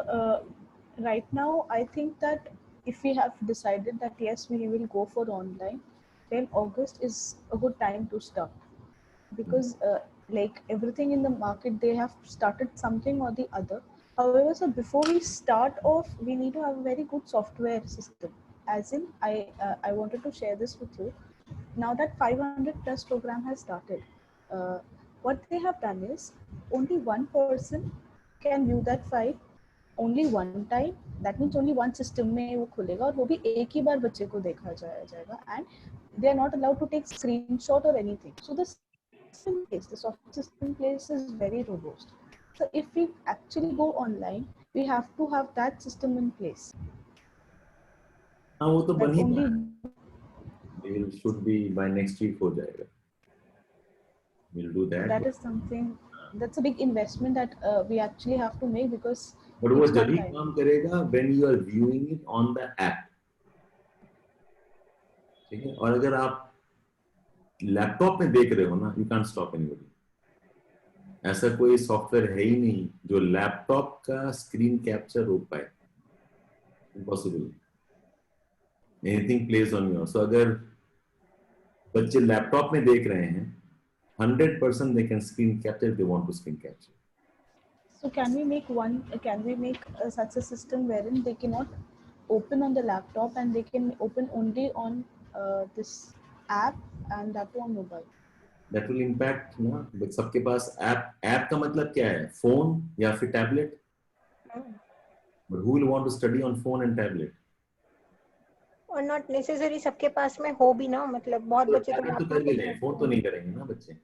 right now I think that if we have decided that yes, we will go for online, then August is a good time to start, because like everything in the market, they have started something or the other. However, so before we start off, we need to have a very good software system. As in, I wanted to share this with you. Now that 500 plus program has started, what they have done is only one person can view that file only one time. That means only one system में वो खुलेगा और वो भी एक ही बार बच्चे को देखा जाएगा, and they are not allowed to take screenshot or anything. So the software system place is very robust. So if we actually go online, we have to have that system in place. हाँ, वो तो बन ही only It should be by next week हो जाएगा. We'll do that. that is something, that's a big investment that we actually have to make, because But वो it's not जभी time. काम करेगा when you are viewing it on the app. ठीक है. और अगर आप लैपटॉप में देख रहे हो ना, you can't stop anybody. ऐसा कोई सॉफ्टवेयर है ही नहीं जो लैपटॉप का स्क्रीन कैप्चर रोक पाए. Impossible. Anything plays on you. So अगर बच्चे लैपटॉप में देख रहे हैं, 100% they can screen capture if they want to screen capture. So can we make such a system wherein they cannot open on the laptop and they can open only on this app, and that on mobile? That will impact ना, but सबके पास app का मतलब क्या है? Phone या फिर tablet? But who will want to study on phone and tablet? और not necessary सबके पास में हो भी ना, मतलब बहुत बच्चे तो टैबलेट तो कर भी रहे हैं, फोन तो नहीं करेंगे ना बच्चे।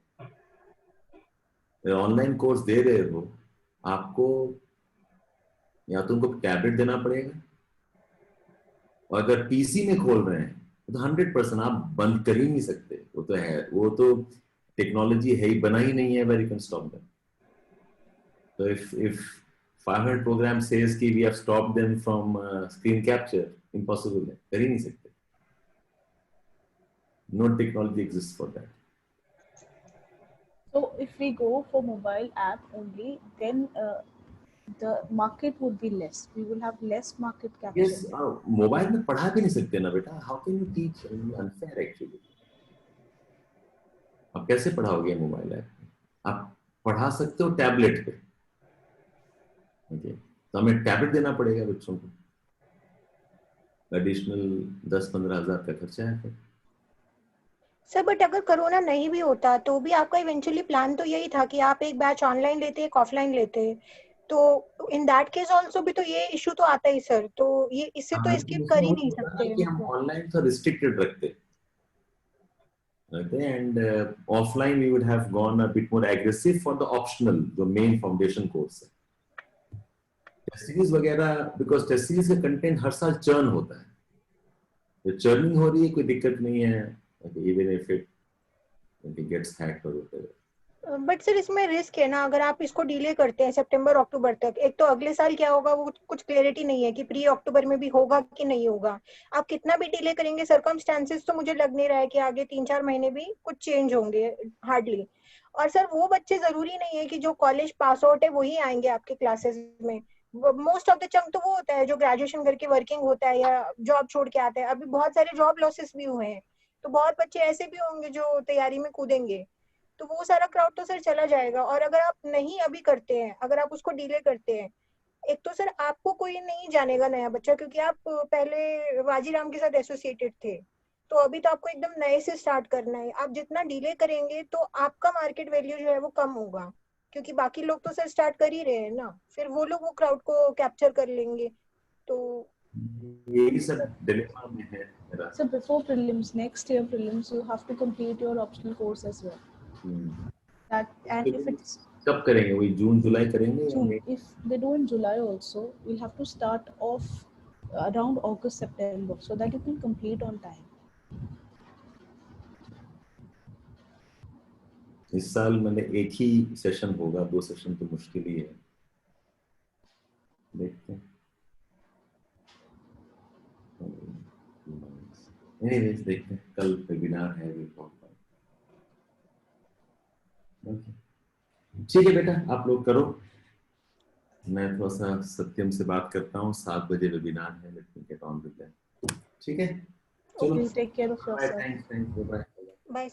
ऑनलाइन कोर्स दे रहे हो आपको, या तो उनको टैबलेट देना पड़ेगा, और अगर पीसी में खोल रहे हैं तो 100% आप बंद कर ही नहीं सकते, वो तो है, वो तो टेक्नोलॉजी है ही, बना ही नहीं है where you can stop them. तो if 500 program says कि we have stopped them from screen capture, impossible है, कर ही नहीं सकते। No technology exists for that. So if we go for mobile app only, then the market would be less. We will have less market capture. Yes, mobile में पढ़ा भी नहीं सकते ना बेटा, how can you teach? Unfair actually. आप कैसे पढ़ाओगे mobile app में? आप पढ़ा सकते हो टैबलेट पे, okay. तो हमें टैबलेट देना पड़ेगा बच्चों को, एडिशनल 10-15 हज़ार का खर्चा है फिर। सर बट अगर कोरोना नहीं भी होता तो भी आपका इवेंचुअली प्लान तो यही था कि आप एक बैच ऑनलाइन लेते एक ऑफलाइन लेते, तो इन दैट केस आल्सो भी तो ये इशू तो आता ही सर, तो ये इससे तो स्किप कर ही नहीं सकते कि हम ऑनलाइन तो रिस्ट्रिक्टेड रखते, and offline we would have gone a bit more aggressive for the optional, जो main foundation course है। टेस्ट सीरीज वगैरह, बिकॉज टेस्ट सीरीज का कंटेंट हर साल चर्न होता है, तो चर्निंग हो रही है, कोई दिक्कत नहीं है, even if it gets hacked और व्हाटएवर। बट सर इसमें रिस्क है ना, अगर आप इसको डिले करते हैं सितंबर अक्टूबर तक, एक तो अगले साल क्या होगा वो कुछ क्लैरिटी नहीं है कि प्री अक्टूबर में भी होगा कि नहीं होगा। आप कितना भी डिले करेंगे, सर्कमस्टेंसेस तो मुझे लग नहीं रहा है कि आगे 3-4 महीने भी कुछ चेंज होंगे, हार्डली। और सर वो बच्चे जरूरी नहीं है कि जो कॉलेज पास आउट है वही आएंगे आपके क्लासेस में, मोस्ट ऑफ द चंक तो वो होता है जो ग्रेजुएशन करके वर्किंग होता है या जॉब छोड़ के आता है। अभी बहुत सारे जॉब लॉसेस भी हुए हैं, तो बहुत बच्चे ऐसे भी होंगे जो तैयारी में कूदेंगे, तो वो सारा क्राउड तो सर चला जाएगा। और अगर आप नहीं अभी करते हैं, अगर आप उसको डिले करते हैं, एक तो सर आपको कोई नहीं जानेगा नया बच्चा, क्योंकि आप पहले वाजीराम के साथ एसोसिएटेड थे, तो अभी तो आपको एकदम नए से स्टार्ट करना है। आप जितना डिले करेंगे तो आपका मार्केट वैल्यू जो है वो कम होगा, क्योंकि बाकी लोग तो सर स्टार्ट कर ही रहे हैं ना, फिर वो लोग वो क्राउड को कैप्चर कर लेंगे। तो यही सब डिलेमा में है मेरा। So before prelims, next year prelims, you have to complete your optional course as well. That, and if it's कब करेंगे, वही जून जुलाई करेंगे? June, if they do in July also, we'll have to start off around August, September, so that you can complete on time. इस साल मैंने एक ही session होगा, 2 session तो मुश्किल ही है, देखते हैं। एनीवेज देखते हैं, कल वेबिनार है, ठीक है बेटा, आप लोग करो, मैं थोड़ा सा सत्यम से बात करता हूँ, 7 बजे वेबिनार है, let me get on with that. ठीक है, चलो, Okay, take care of yourself. Thanks, bye. Bye.